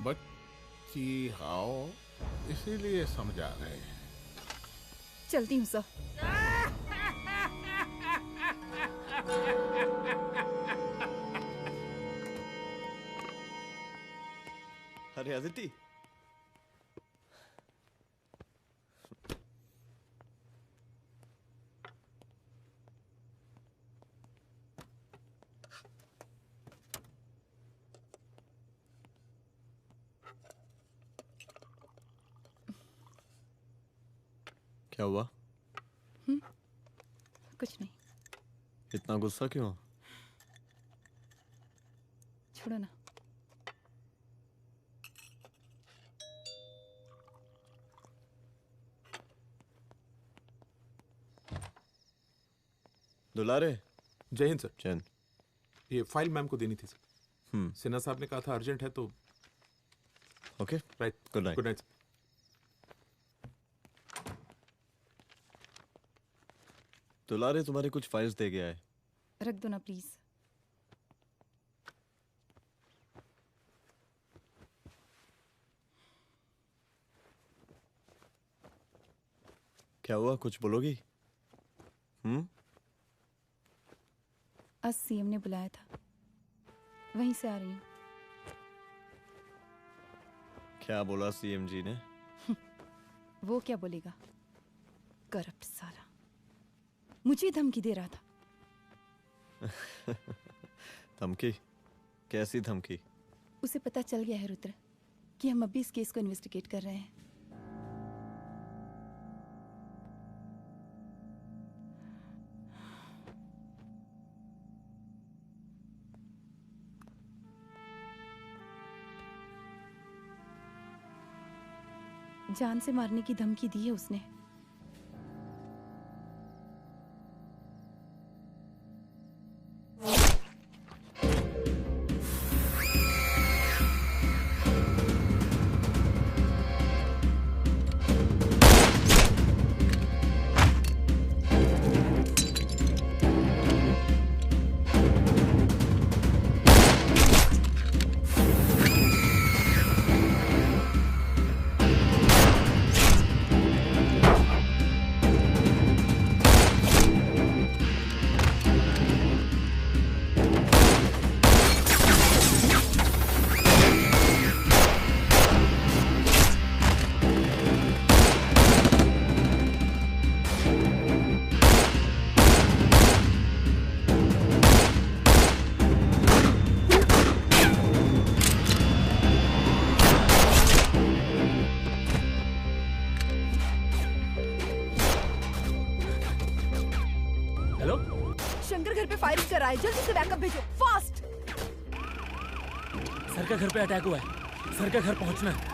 बच्ची हाओ, इसीलिए समझा रहे हैं। चलती हूँ सर। अरे अदिति, क्या हुआ? कुछ नहीं। इतना गुस्सा क्यों? छोड़ो ना। दुलारे। जय हिंद सर। जय हिंद। ये फाइल मैम को देनी थी सर। सिन्हा साहब ने कहा था अर्जेंट है तो। Okay right. Good night. Good night. दुलारे तुम्हारे कुछ फाइल्स दे गया है। रख दो ना प्लीज। क्या हुआ, कुछ बोलोगी? आज सीएम ने बुलाया था, वहीं से आ रही हूँ। क्या बोला सीएम जी ने? वो क्या बोलेगा, करप्ट साला, मुझे धमकी दे रहा था। धमकी? कैसी धमकी? उसे पता चल गया है रुद्र कि हम अभी इस केस को इन्वेस्टिगेट कर रहे हैं। जान से मारने की धमकी दी है उसने। जल्दी से बैकअप भेजो, फास्ट। सर का घर पे अटैक हुआ है, सर का घर पहुंचना है।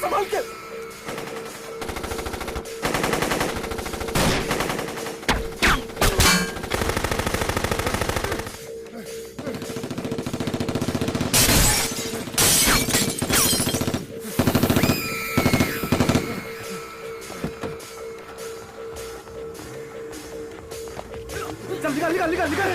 संभाल के। चल निकाल निकाल निकाल निकाल।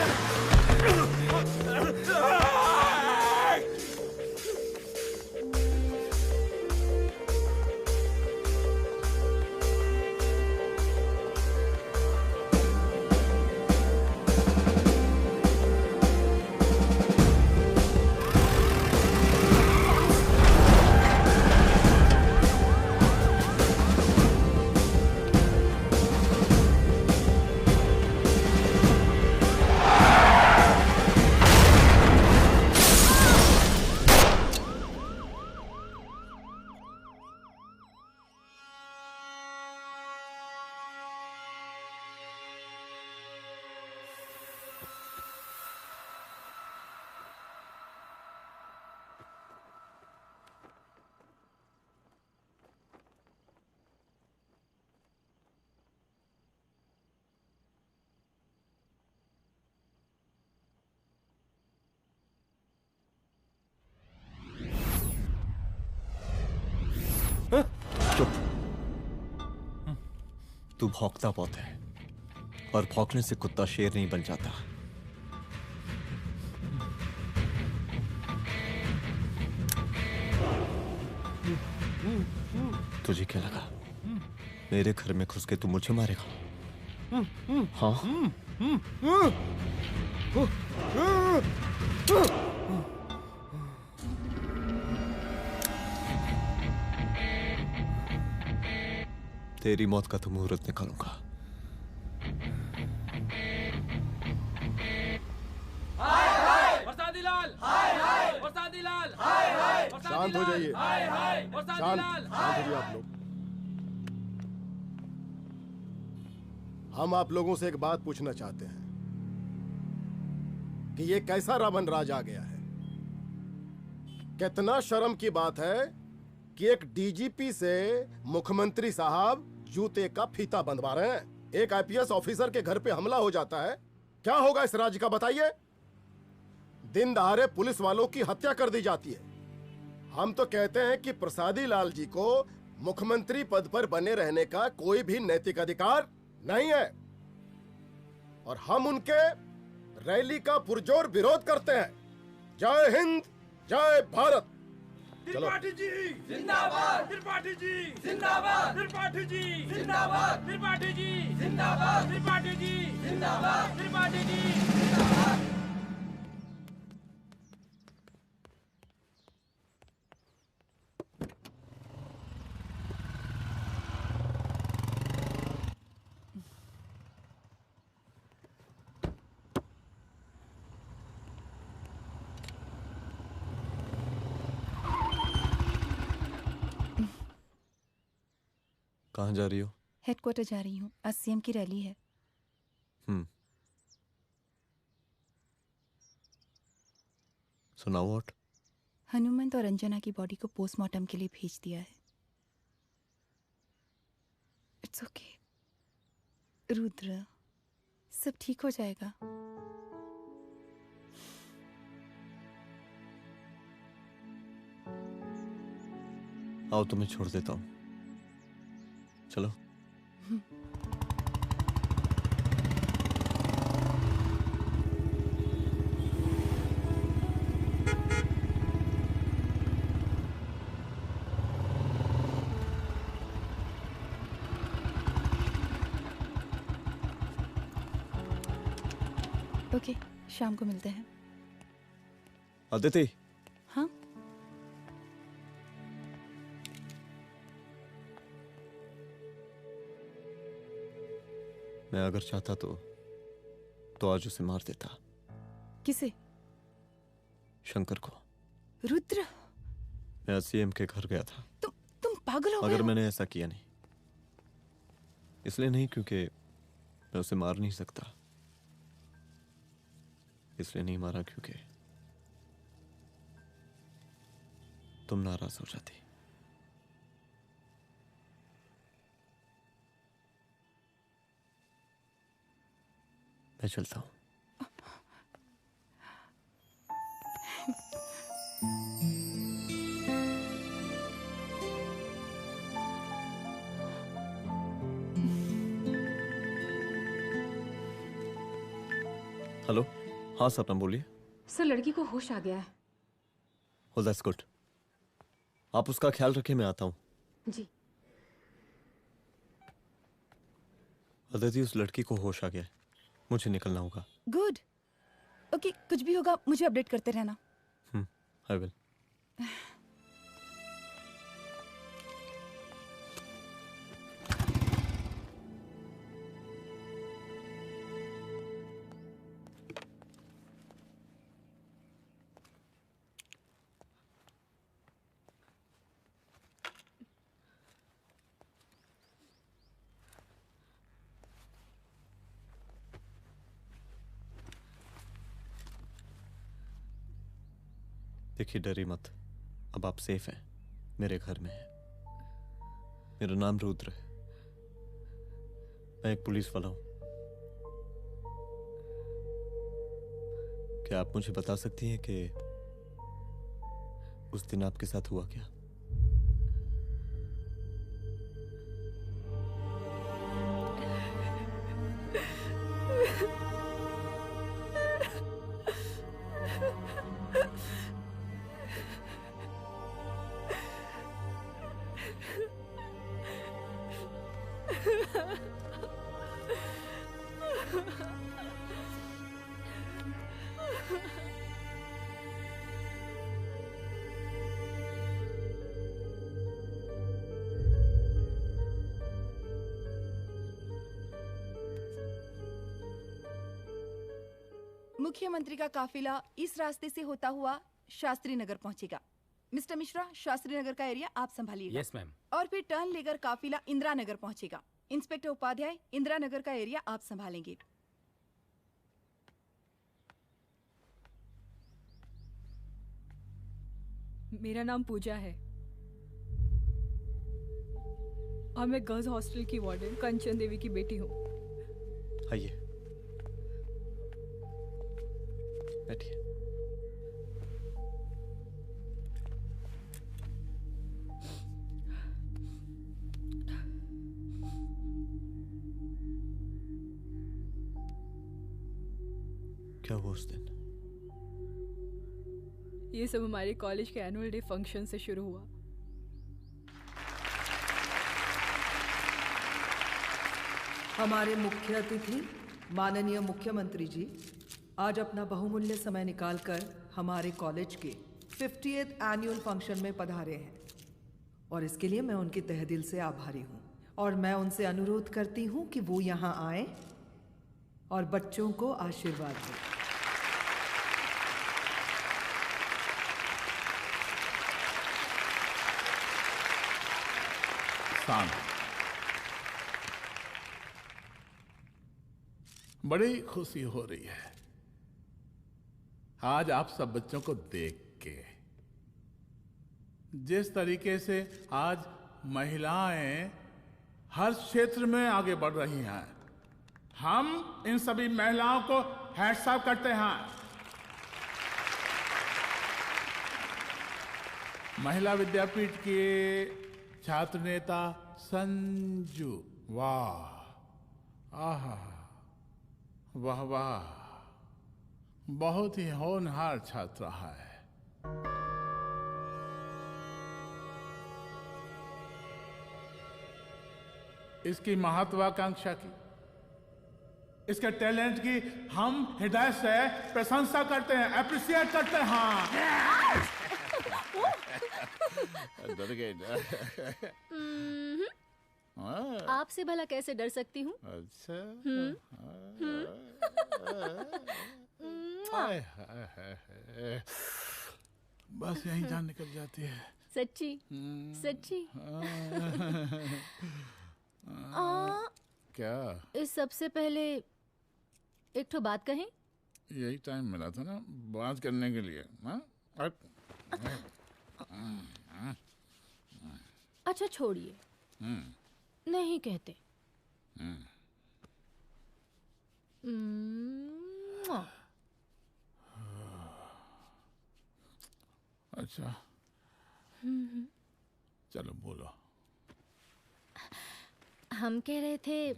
चुप। तू भौंकता बहुत है और भौंकने से कुत्ता शेर नहीं बन जाता। तुझे क्या लगा मेरे घर में घुस के तू मुझे मारेगा? हाँ? तेरी मौत का तो मुहूर्त निकालूंगा। शांत हो जाइए। शांत हो जाइए आप लोग। हम आप लोगों से एक बात पूछना चाहते हैं कि ये कैसा रावण राज आ गया है। कितना शर्म की बात है कि एक डीजीपी से मुख्यमंत्री साहब जूते का फीता बंधवा रहे हैं। एक आईपीएस ऑफिसर के घर पे हमला हो जाता है, क्या होगा इस राज्य का बताइए? दिन दहाड़े पुलिस वालों की हत्या कर दी जाती है। हम तो कहते हैं कि प्रसादी लाल जी को मुख्यमंत्री पद पर बने रहने का कोई भी नैतिक अधिकार नहीं है और हम उनके रैली का पुरजोर विरोध करते हैं। जय हिंद, जय भारत। त्रिपाठी जी जिंदाबाद, त्रिपाठी जी जिंदाबाद, त्रिपाठी जी जिंदाबाद, त्रिपाठी जी जिंदाबाद, त्रिपाठी जी जिंदाबाद, त्रिपाठी जी जिंदाबाद। कहाँ जा रही हो? हेडक्वार्टर जा रही हूँ, आज सीएम की रैली है। सुनाओ व्हाट? हनुमंत और अंजना की बॉडी को पोस्टमार्टम के लिए भेज दिया है। इट्स ओके रुद्र, सब ठीक हो जाएगा। आओ तुम्हें छोड़ देता हूँ, चलो। ओके, शाम को मिलते हैं। अदिति। हाँ? मैं अगर चाहता तो आज उसे मार देता। किसे? शंकर को। रुद्र, मैं सीएम के घर गया था। तुम पागल हो गए मगर हो? मैंने ऐसा किया नहीं, इसलिए नहीं क्योंकि मैं उसे मार नहीं सकता, इसलिए नहीं मारा क्योंकि तुम नाराज हो जाती। मैं चलता हूं। हेलो, हाँ सपना बोलिए। सर, लड़की को होश आ गया है। Oh, that's good. आप उसका ख्याल रखिए, मैं आता हूँ। जी। अदिति, उस लड़की को होश आ गया है, मुझे निकलना होगा। गुड। ओके, कुछ भी होगा मुझे अपडेट करते रहना। I will. देखिए, डरी मत, अब आप सेफ हैं, मेरे घर में हैं। मेरा नाम रुद्र है, मैं एक पुलिस वाला हूं। क्या आप मुझे बता सकती हैं कि उस दिन आपके साथ हुआ क्या? मुख्यमंत्री का काफिला इस रास्ते से होता हुआ शास्त्री नगर पहुंचेगा। मिस्टर मिश्रा, शास्त्री नगर का एरिया आप संभालिएगा। Yes ma'am. और फिर टर्न लेकर काफिला इंदिरा नगर पहुंचेगा। इंस्पेक्टर उपाध्याय, इंदिरा नगर का एरिया आप संभालेंगे। मेरा नाम पूजा है और मैं गर्ल्स हॉस्टल की वार्डन कंचन देवी की बेटी हूँ। आइए, बैठिए। क्या हुआ उस दिन? ये सब हमारे कॉलेज के एनुअल डे फंक्शन से शुरू हुआ। हमारे मुख्य अतिथि माननीय मुख्यमंत्री जी आज अपना बहुमूल्य समय निकालकर हमारे कॉलेज के 50th एनुअल फंक्शन में पधारे हैं और इसके लिए मैं उनके तहे दिल से आभारी हूँ और मैं उनसे अनुरोध करती हूँ कि वो यहाँ आए और बच्चों को आशीर्वाद दें। बड़ी खुशी हो रही है आज आप सब बच्चों को देख के। जिस तरीके से आज महिलाएं हर क्षेत्र में आगे बढ़ रही हैं, हम इन सभी महिलाओं को हैट्स ऑफ करते हैं। महिला विद्यापीठ के छात्र नेता संजू, वाह, आहा, वाह वाह, बहुत ही होनहार छात्रा है। इसकी महत्वाकांक्षा की, इसके टैलेंट की हम हृदय से प्रशंसा करते हैं, अप्रिशिएट करते हैं। डर गए आपसे भला कैसे डर सकती हूँ? अच्छा। बस यही जान निकल जाती है। सच्ची सच्ची। क्या? इस सबसे पहले एक ठो बात कहें? यही टाइम मिला था ना बात करने के लिए। अच्छा छोड़िए, नहीं कहते। अच्छा चलो बोलो। हम कह रहे थे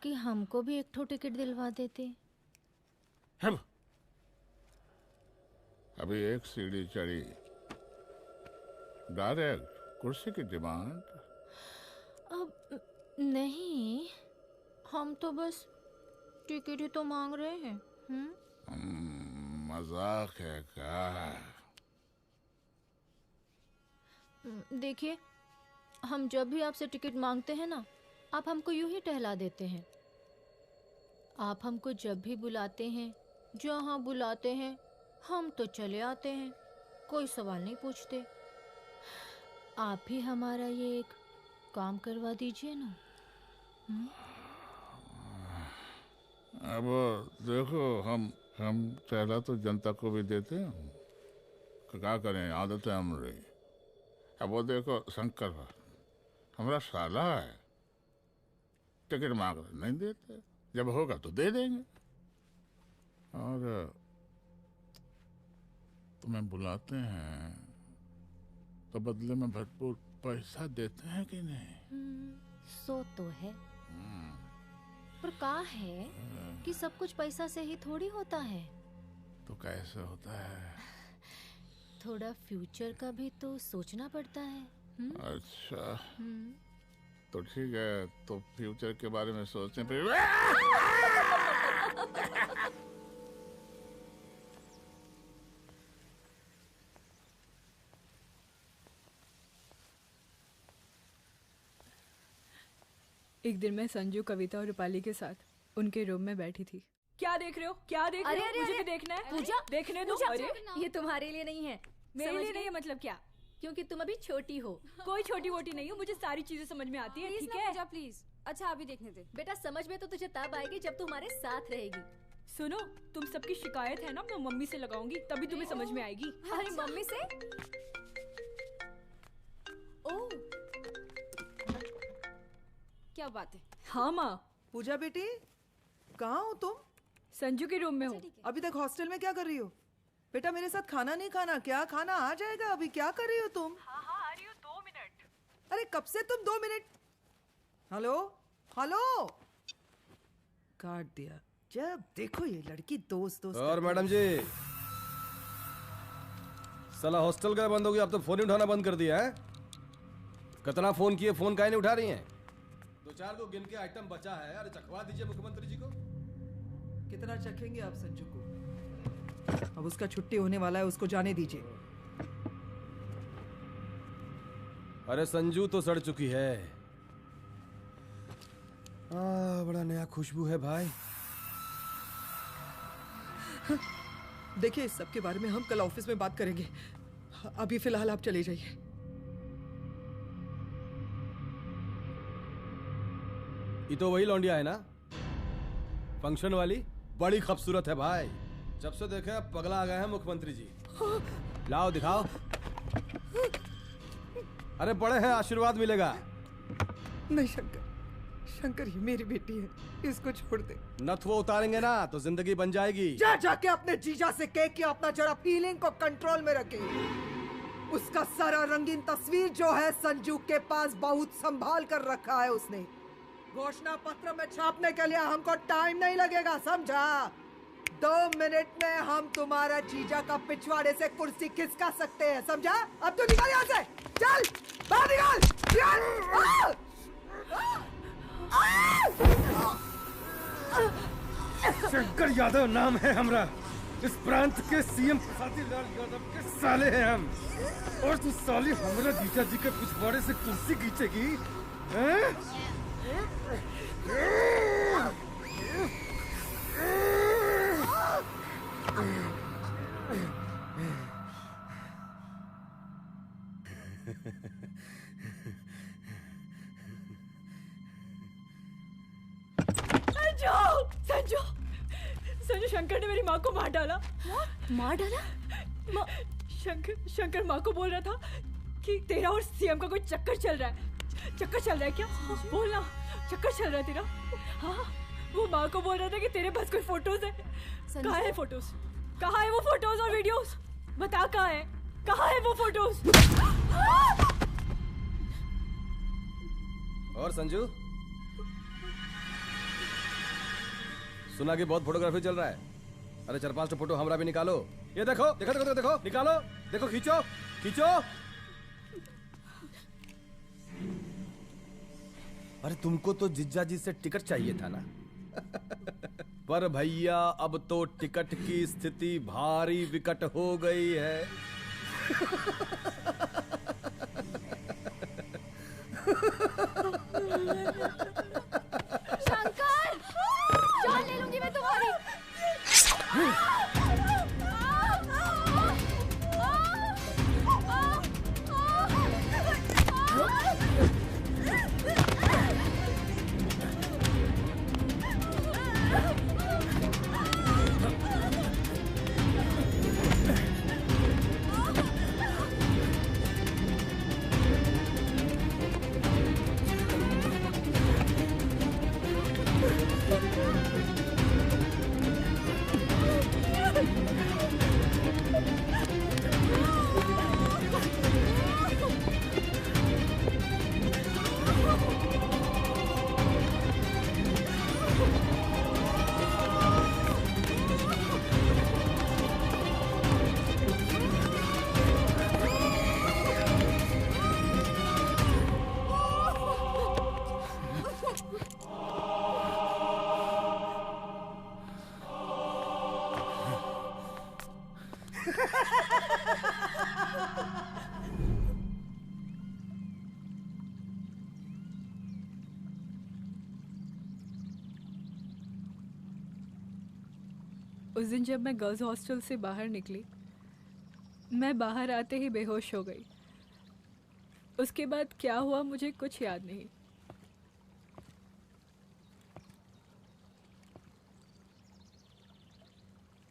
कि हमको भी एक ठो टिकट दिलवा देते। अभी एक सीढ़ी चढ़ी, डायरेक्ट कुर्सी की डिमांड। अब नहीं, हम तो बस टिकट ही तो मांग रहे हैं। मजाक है क्या? देखिए, हम जब भी आपसे टिकट मांगते हैं ना, आप हमको यूं ही टहला देते हैं। आप हमको जब भी बुलाते हैं, जहाँ बुलाते हैं, हम तो चले आते हैं, कोई सवाल नहीं पूछते। आप ही हमारा ये एक काम करवा दीजिए ना। अब देखो, हम टहला तो जनता को भी देते हैं, क्या करें, आदत है हमारी। अब वो देखो शंकर हमारा साला है, टिकट मांग रहे नहीं देते, जब होगा तो दे देंगे। और तुम्हें बुलाते हैं तो बदले में भरपूर पैसा देते हैं कि नहीं? सो तो है, पर का है कि सब कुछ पैसा से ही थोड़ी होता है। तो कैसे होता है? थोड़ा फ्यूचर का भी तो सोचना पड़ता है। अच्छा, तो ठीक है, तो फ्यूचर के बारे में सोचने पे एक दिन मैं संजू, कविता और रूपाली के साथ उनके रूम में बैठी थी। क्या देख रहे हो? क्या देख रहे हो? मुझे भी देखना है। पूजा, देखने दो। अरे ये तुम्हारे लिए नहीं है। मेरे समझ लिए गई? नहीं है मतलब क्या? क्योंकि तुम अभी छोटी हो। कोई छोटी वोटी नहीं हूँ, मुझे सारी चीजें समझ में आती है। ठीक है पूजा प्लीज। अच्छा अभी देखने दे। बेटा समझ में तो तुझे तब आएगी जब तू हमारे साथ रहेगी। सुनो, तुम सबकी शिकायत है ना, मैं मम्मी से लगाऊंगी, तभी तुम्हें समझ में आएगी। अरे मम्मी से? ओह, क्या बात है? हाँ माँ। पूजा बेटी, कहाँ हो तुम? संजू के रूम में हूँ। अभी तक हॉस्टल में क्या कर रही हो? बेटा मेरे साथ खाना नहीं खाना क्या? खाना आ जाएगा। अभी क्या कर रही हो तुम? हाँ हाँ आ रही हूँ, 2 मिनट। अरे कब से तुम 2 मिनट? हेलो हेलो, काट दिया। जब देखो ये लड़की दोस्त दोस्त। और मैडम जी, साला हॉस्टल का बंद हो गया, अब तो फोन ही उठाना बंद कर दिया है। कितना फोन किए, फोन काहे नहीं उठा रही हैं? 2-4 को गिन के आइटम बचा है, अरे चखवा दीजिए मुख्यमंत्री जी को। कितना चखेंगे आप संजू को? अब उसका छुट्टी होने वाला है, उसको जाने दीजिए। अरे संजू तो सड़ चुकी है। बड़ा नया खुशबू है भाई। देखिए इस सब के बारे में हम कल ऑफिस में बात करेंगे। अभी फिलहाल आप चले जाइए। ये तो वही लौंडिया है ना, फंक्शन वाली? बड़ी खूबसूरत है भाई। जब से देखे अब पगला आ गए हैं मुख्यमंत्री जी। लाओ दिखाओ। अरे बड़े हैं, आशीर्वाद मिलेगा। नहीं शंकर, शंकर ये मेरी बेटी है, इसको छोड़ दे। नथ वो उतारेंगे ना तो जिंदगी बन जाएगी। जा जाके अपने जीजा से कह के अपना जरा फीलिंग को कंट्रोल में रखे। उसका सारा रंगीन तस्वीर जो है संजू के पास बहुत संभाल कर रखा है उसने। घोषणा पत्र में छापने के लिए हमको टाइम नहीं लगेगा, समझा? 2 मिनट में हम तुम्हारा जीजा का पिछवाड़े से कुर्सी खिसका सकते हैं, समझा? अब तो निकल यहाँ से, चल बाहर निकल। शंकर यादव नाम है हमरा। इस प्रांत के सीएम प्रसादीलाल यादव के साले हैं हम। और तू साली हमरा जीजा जी के पिछवाड़े से कुर्सी खींचेगी? संजू, संजू शंकर ने मेरी माँ को मार डाला। मार डाला? शंकर माँ को बोल रहा था कि तेरा और सीएम का कोई चक्कर चल रहा है। चक्कर चल रहा है क्या? बोलना, चक्कर चल रहा है तेरा? हाँ, वो माँ को बोल रहा था कि तेरे पास कोई फोटोज है। कहाँ है फोटोज? कहाँ है वो फोटोज और वीडियोस? बता कहाँ है? कहाँ है वो फोटोज? और संजू, सुना कि बहुत फोटोग्राफी चल रहा है। अरे 4-5 फोटो हमरा भी निकालो। ये देखो देखो देखो देखो, निकालो, देखो, खींचो खींचो। अरे तुमको तो जिज्जा जी से टिकट चाहिए था ना। पर भैया अब तो टिकट की स्थिति भारी विकट हो गई है। शंकर, जान ले लूंगी मैं तुम्हारी। उस दिन जब मैं गर्ल्स हॉस्टल से बाहर निकली, मैं बाहर आते ही बेहोश हो गई। उसके बाद क्या हुआ मुझे कुछ याद नहीं।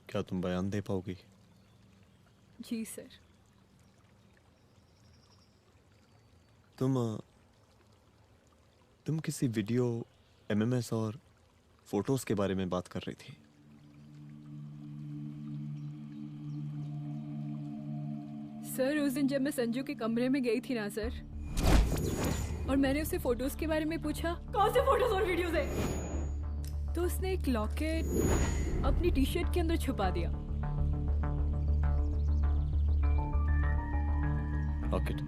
क्या तुम बयान दे पाओगी? जी सर। तुम किसी वीडियो, एमएमएस और फोटोज के बारे में बात कर रही थी। सर उस दिन जब मैं संजू के कमरे में गई थी ना सर, और मैंने उससे फोटोज के बारे में पूछा कौन से फोटोज और वीडियोज है, तो उसने एक लॉकेट अपनी टी शर्ट के अंदर छुपा दिया। लॉकेट?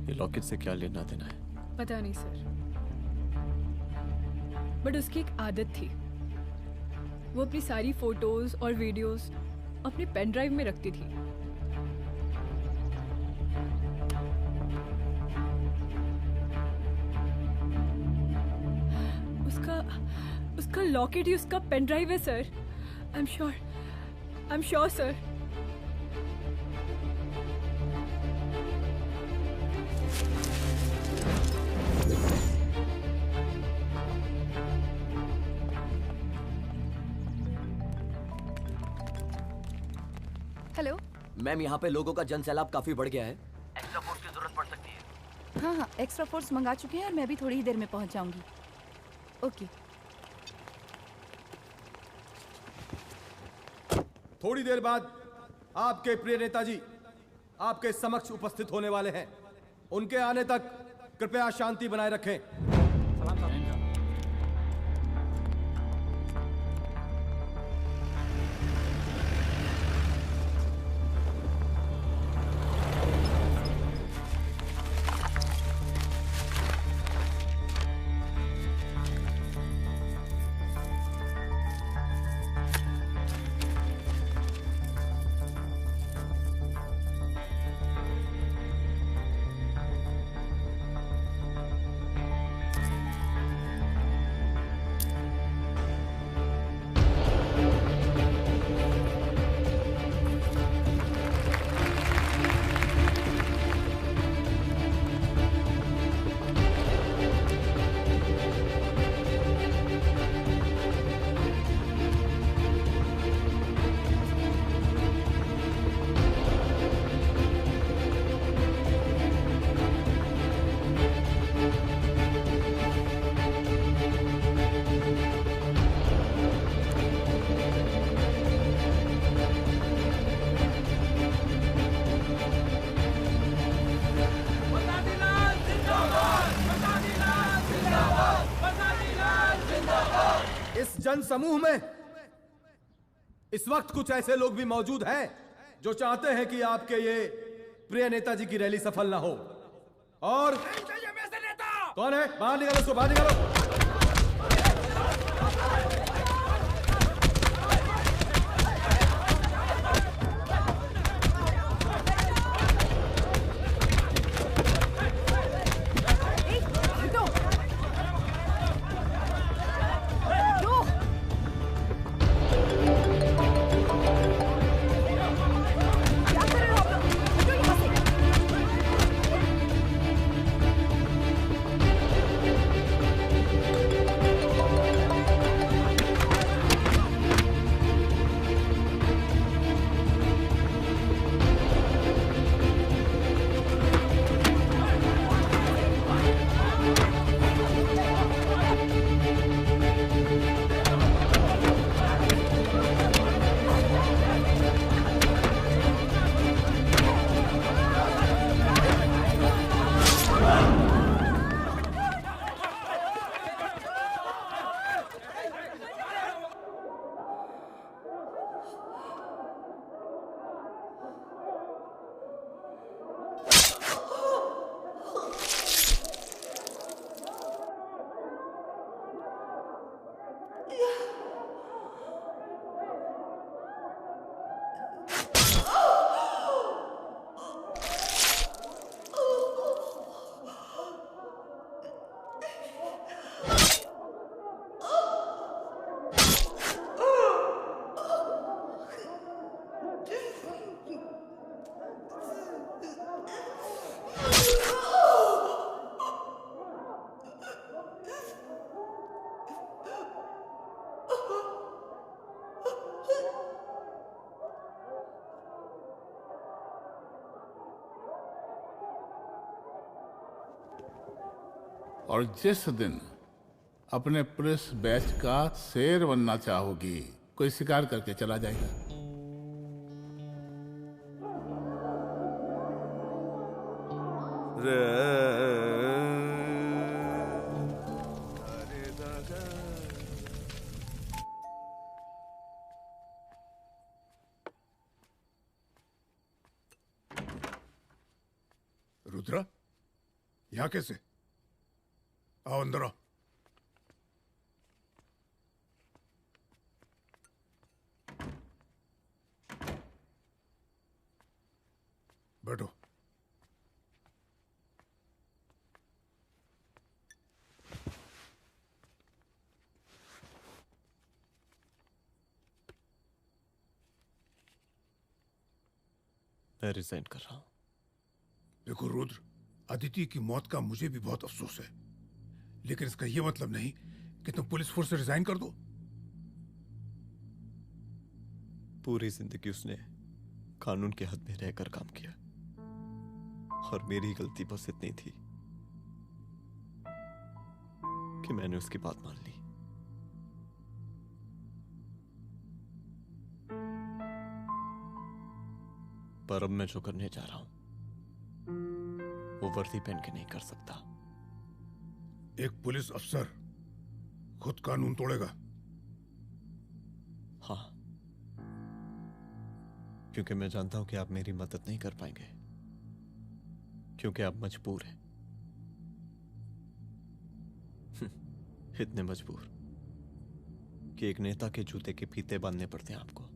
ये लॉकेट से क्या लेना देना है? पता नहीं सर, बट उसकी एक आदत थी, वो अपनी सारी फोटोज और वीडियोस अपने पेन ड्राइव में रखती थी। उसका लॉकेट ही उसका पेन ड्राइव है sir. I am sure sir. Hello ma'am, यहाँ पे लोगों का जन सैलाब काफी बढ़ गया है। एक्स्ट्रा फोर्स की जरूरत पड़ सकती है। हाँ, एक्स्ट्रा फोर्स मंगा चुके हैं और मैं भी थोड़ी ही देर में पहुंच जाऊंगी। ओके। थोड़ी देर बाद आपके प्रिय नेताजी आपके समक्ष उपस्थित होने वाले हैं। उनके आने तक कृपया शांति बनाए रखें। जन समूह में इस वक्त कुछ ऐसे लोग भी मौजूद हैं जो चाहते हैं कि आपके ये प्रिय नेताजी की रैली सफल ना हो। और कौन है? बाहर निकालो उसको, बाहर निकालो। और जिस दिन अपने पुलिस बैच का शेर बनना चाहोगी, कोई शिकार करके चला जाएगा। रुद्रा, यहाँ कैसे? आओ अंदर आओ। बैठो। मैं रिजाइन कर रहा हूं। देखो रुद्र, अदिति की मौत का मुझे भी बहुत अफसोस है, लेकिन इसका यह मतलब नहीं कि तुम पुलिस फोर्स से रिजाइन कर दो। पूरी जिंदगी उसने कानून के हद में रहकर काम किया और मेरी गलती बस इतनी थी कि मैंने उसकी बात मान ली। पर अब मैं जो करने जा रहा हूं वो वर्दी पहन के नहीं कर सकता। एक पुलिस अफसर खुद कानून तोड़ेगा? हाँ, क्योंकि मैं जानता हूं कि आप मेरी मदद नहीं कर पाएंगे, क्योंकि आप मजबूर हैं। इतने मजबूर कि एक नेता के जूते के फीते बांधने पड़ते हैं आपको।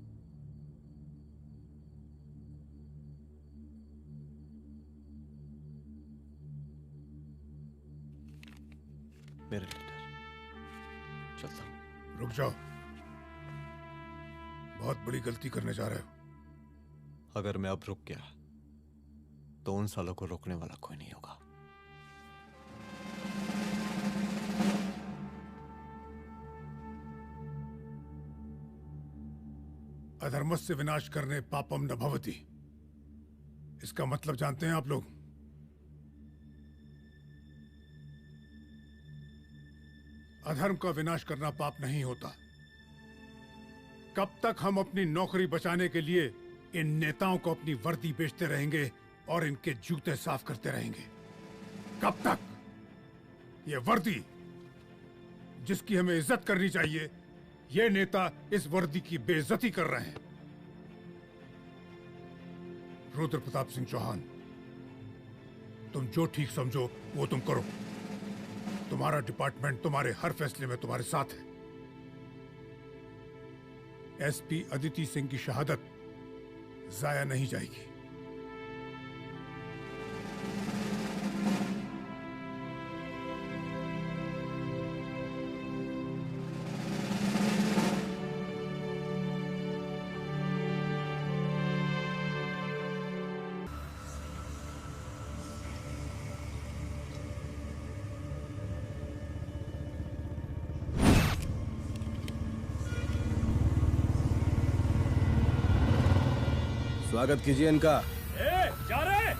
मेरे लीडर, चलता हूं। रुक जाओ, बहुत बड़ी गलती करने जा रहे हो। अगर मैं अब रुक गया तो उन सालों को रोकने वाला कोई नहीं होगा। अधर्मस्य विनाश करने पापम न भवति, इसका मतलब जानते हैं आप लोग? अधर्म का विनाश करना पाप नहीं होता। कब तक हम अपनी नौकरी बचाने के लिए इन नेताओं को अपनी वर्दी बेचते रहेंगे और इनके जूते साफ करते रहेंगे? कब तक? ये वर्दी जिसकी हमें इज्जत करनी चाहिए, ये नेता इस वर्दी की बेइज्जती कर रहे हैं। रुद्र प्रताप सिंह चौहान, तुम जो ठीक समझो वो तुम करो। तुम्हारा डिपार्टमेंट तुम्हारे हर फैसले में तुम्हारे साथ है। एसपी अदिति सिंह की शहादत जाया नहीं जाएगी। स्वागत कीजिए इनका। जा रहे।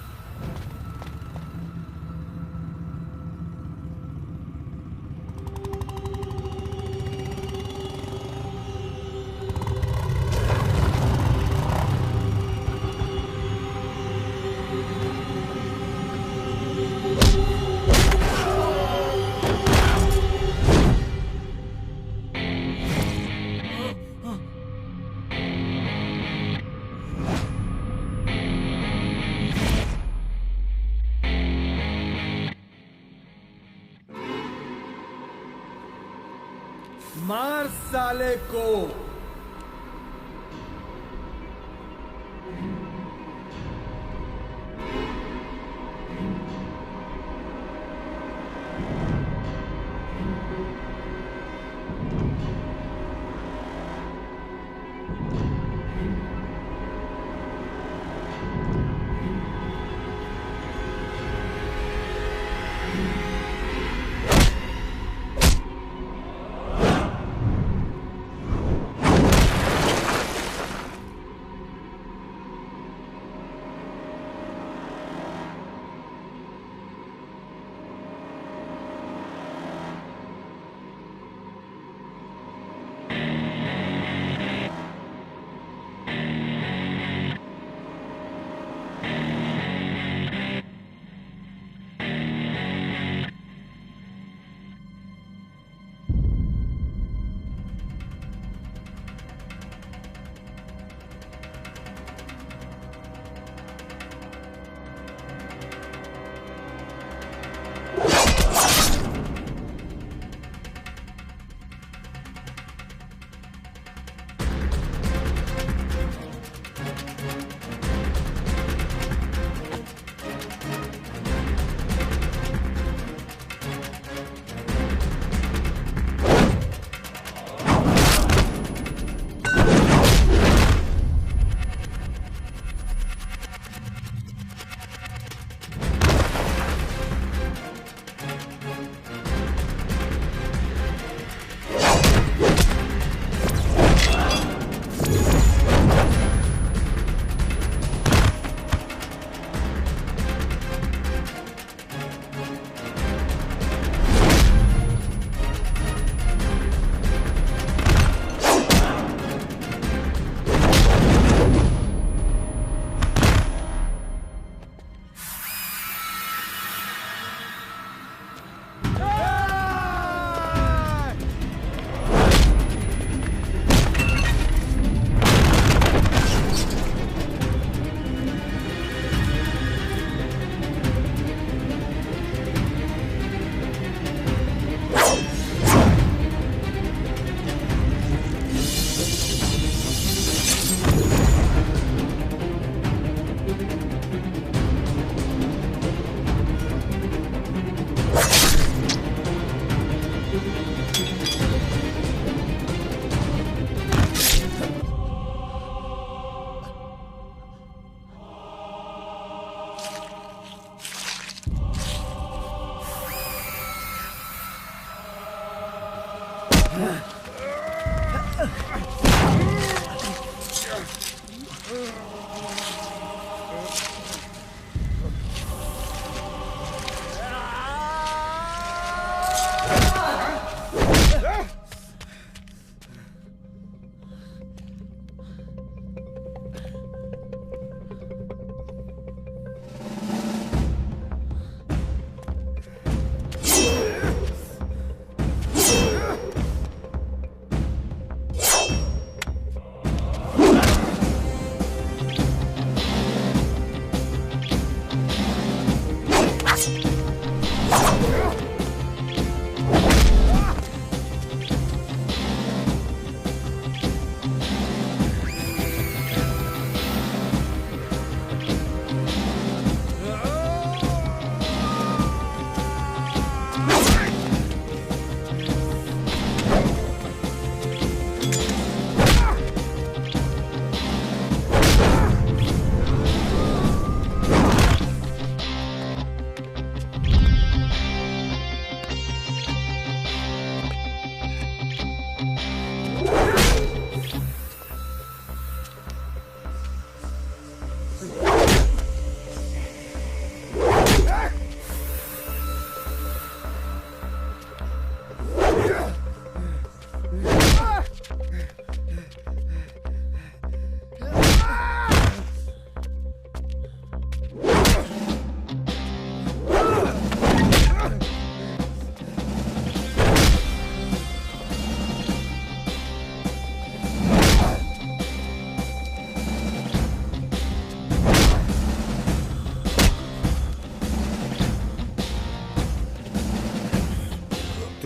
मार साले को।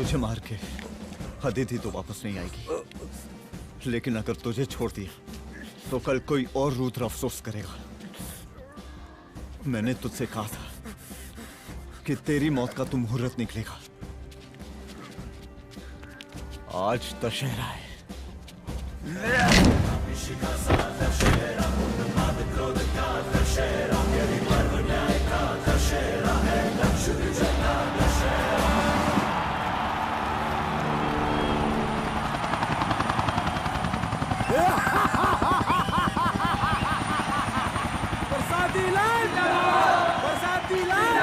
मुझे मार के अदिति तो वापस नहीं आएगी, लेकिन अगर तुझे छोड़ दिया तो कल कोई और रुद्र अफसोस करेगा। मैंने तुझसे कहा था कि तेरी मौत का तो मुहूर्त निकलेगा। आज दशहरा है। बरसाती लाल, बरसाती लाल,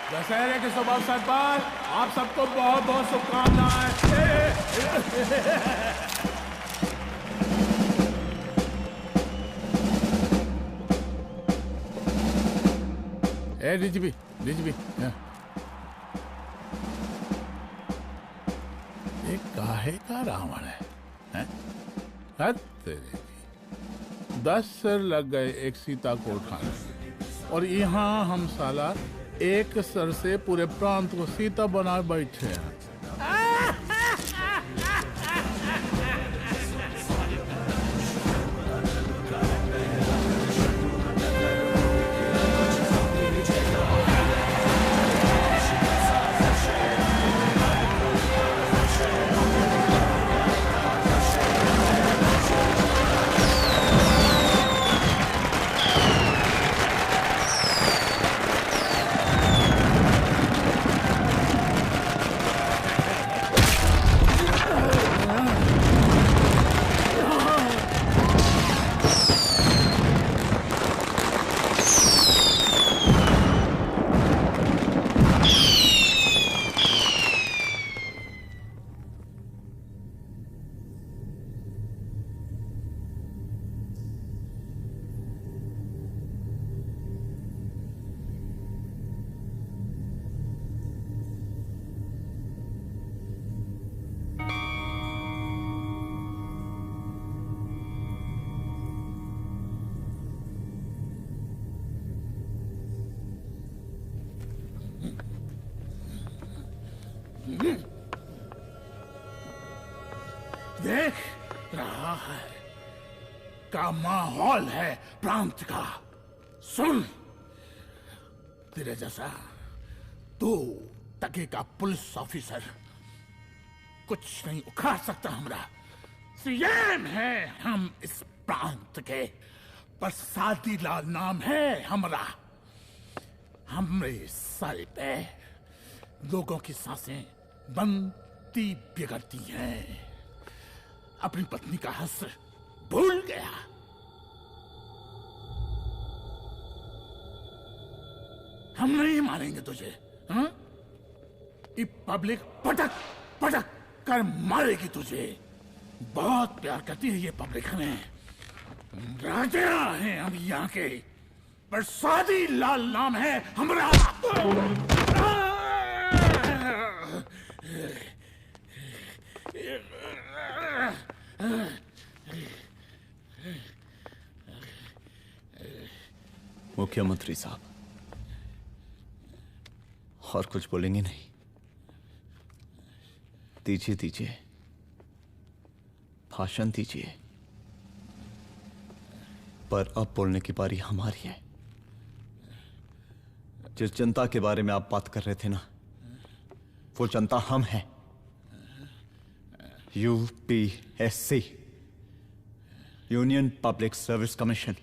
दशहरे के शुभ अवसर पर आप सबको बहुत बहुत शुभकामनाएं। डीजीपी डीजीपी ये काहे का रावण है, हद तेरे की। 10 सिर लग गए एक सीता को उठाने, और यहाँ हम साला एक सर से पूरे प्रांत को सीता बना बैठे हैं। देख रहा है का माहौल है प्रांत का। सुन, तेरे जैसा तू टके का पुलिस ऑफिसर कुछ नहीं उखाड़ सकता। हमरा सीएम है हम इस प्रांत के, बरसाती लाल नाम है हमरा। हमरे सर पे लोगों की सांसें बंद गलती बिगड़ती है। अपनी पत्नी का हक भूल गया। हम नहीं मारेंगे तुझे, हाँ? ये पब्लिक पटक पटक कर मारेगी तुझे। बहुत प्यार करती है ये पब्लिक हमें। राजा हैं हम यहाँ के, प्रसादी लाल नाम है हमारा। मुख्यमंत्री साहब, और कुछ बोलेंगे नहीं? दीजिए दीजिए, भाषण दीजिए। पर अब बोलने की बारी हमारी है। जिस जनता के बारे में आप बात कर रहे थे ना, वो जनता हम हैं। UPSC, union public service commission.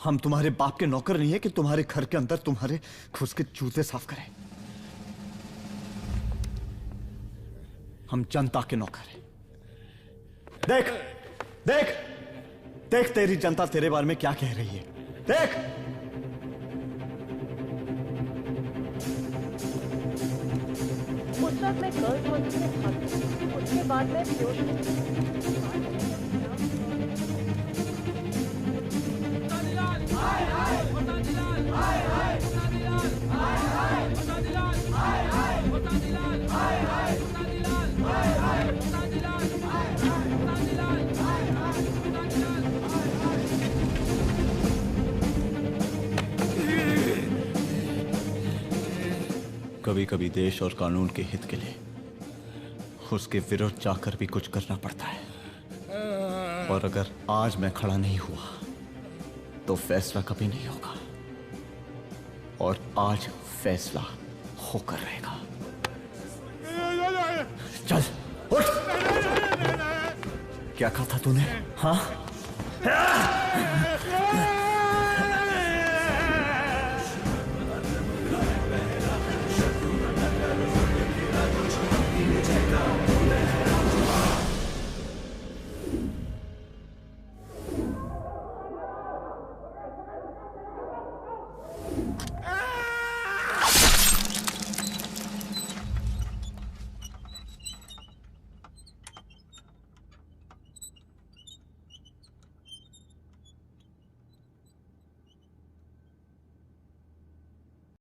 हम तुम्हारे बाप के नौकर नहीं है कि तुम्हारे घर के अंदर तुम्हारे खुद के जूते साफ करें। हम जनता के नौकर हैं। देख देख देख, तेरी जनता तेरे बारे में क्या कह रही है। देख, उस वक्त मैं गर्ल्स हॉस्टल में भागी। उसके बाद मैं कभी कभी देश और कानून के हित के लिए उसके विरुद्ध जाकर भी कुछ करना पड़ता है। और अगर आज मैं खड़ा नहीं हुआ तो फैसला कभी नहीं होगा, और आज फैसला होकर रहेगा। चल उठ। क्या कहा था तूने? हाँ?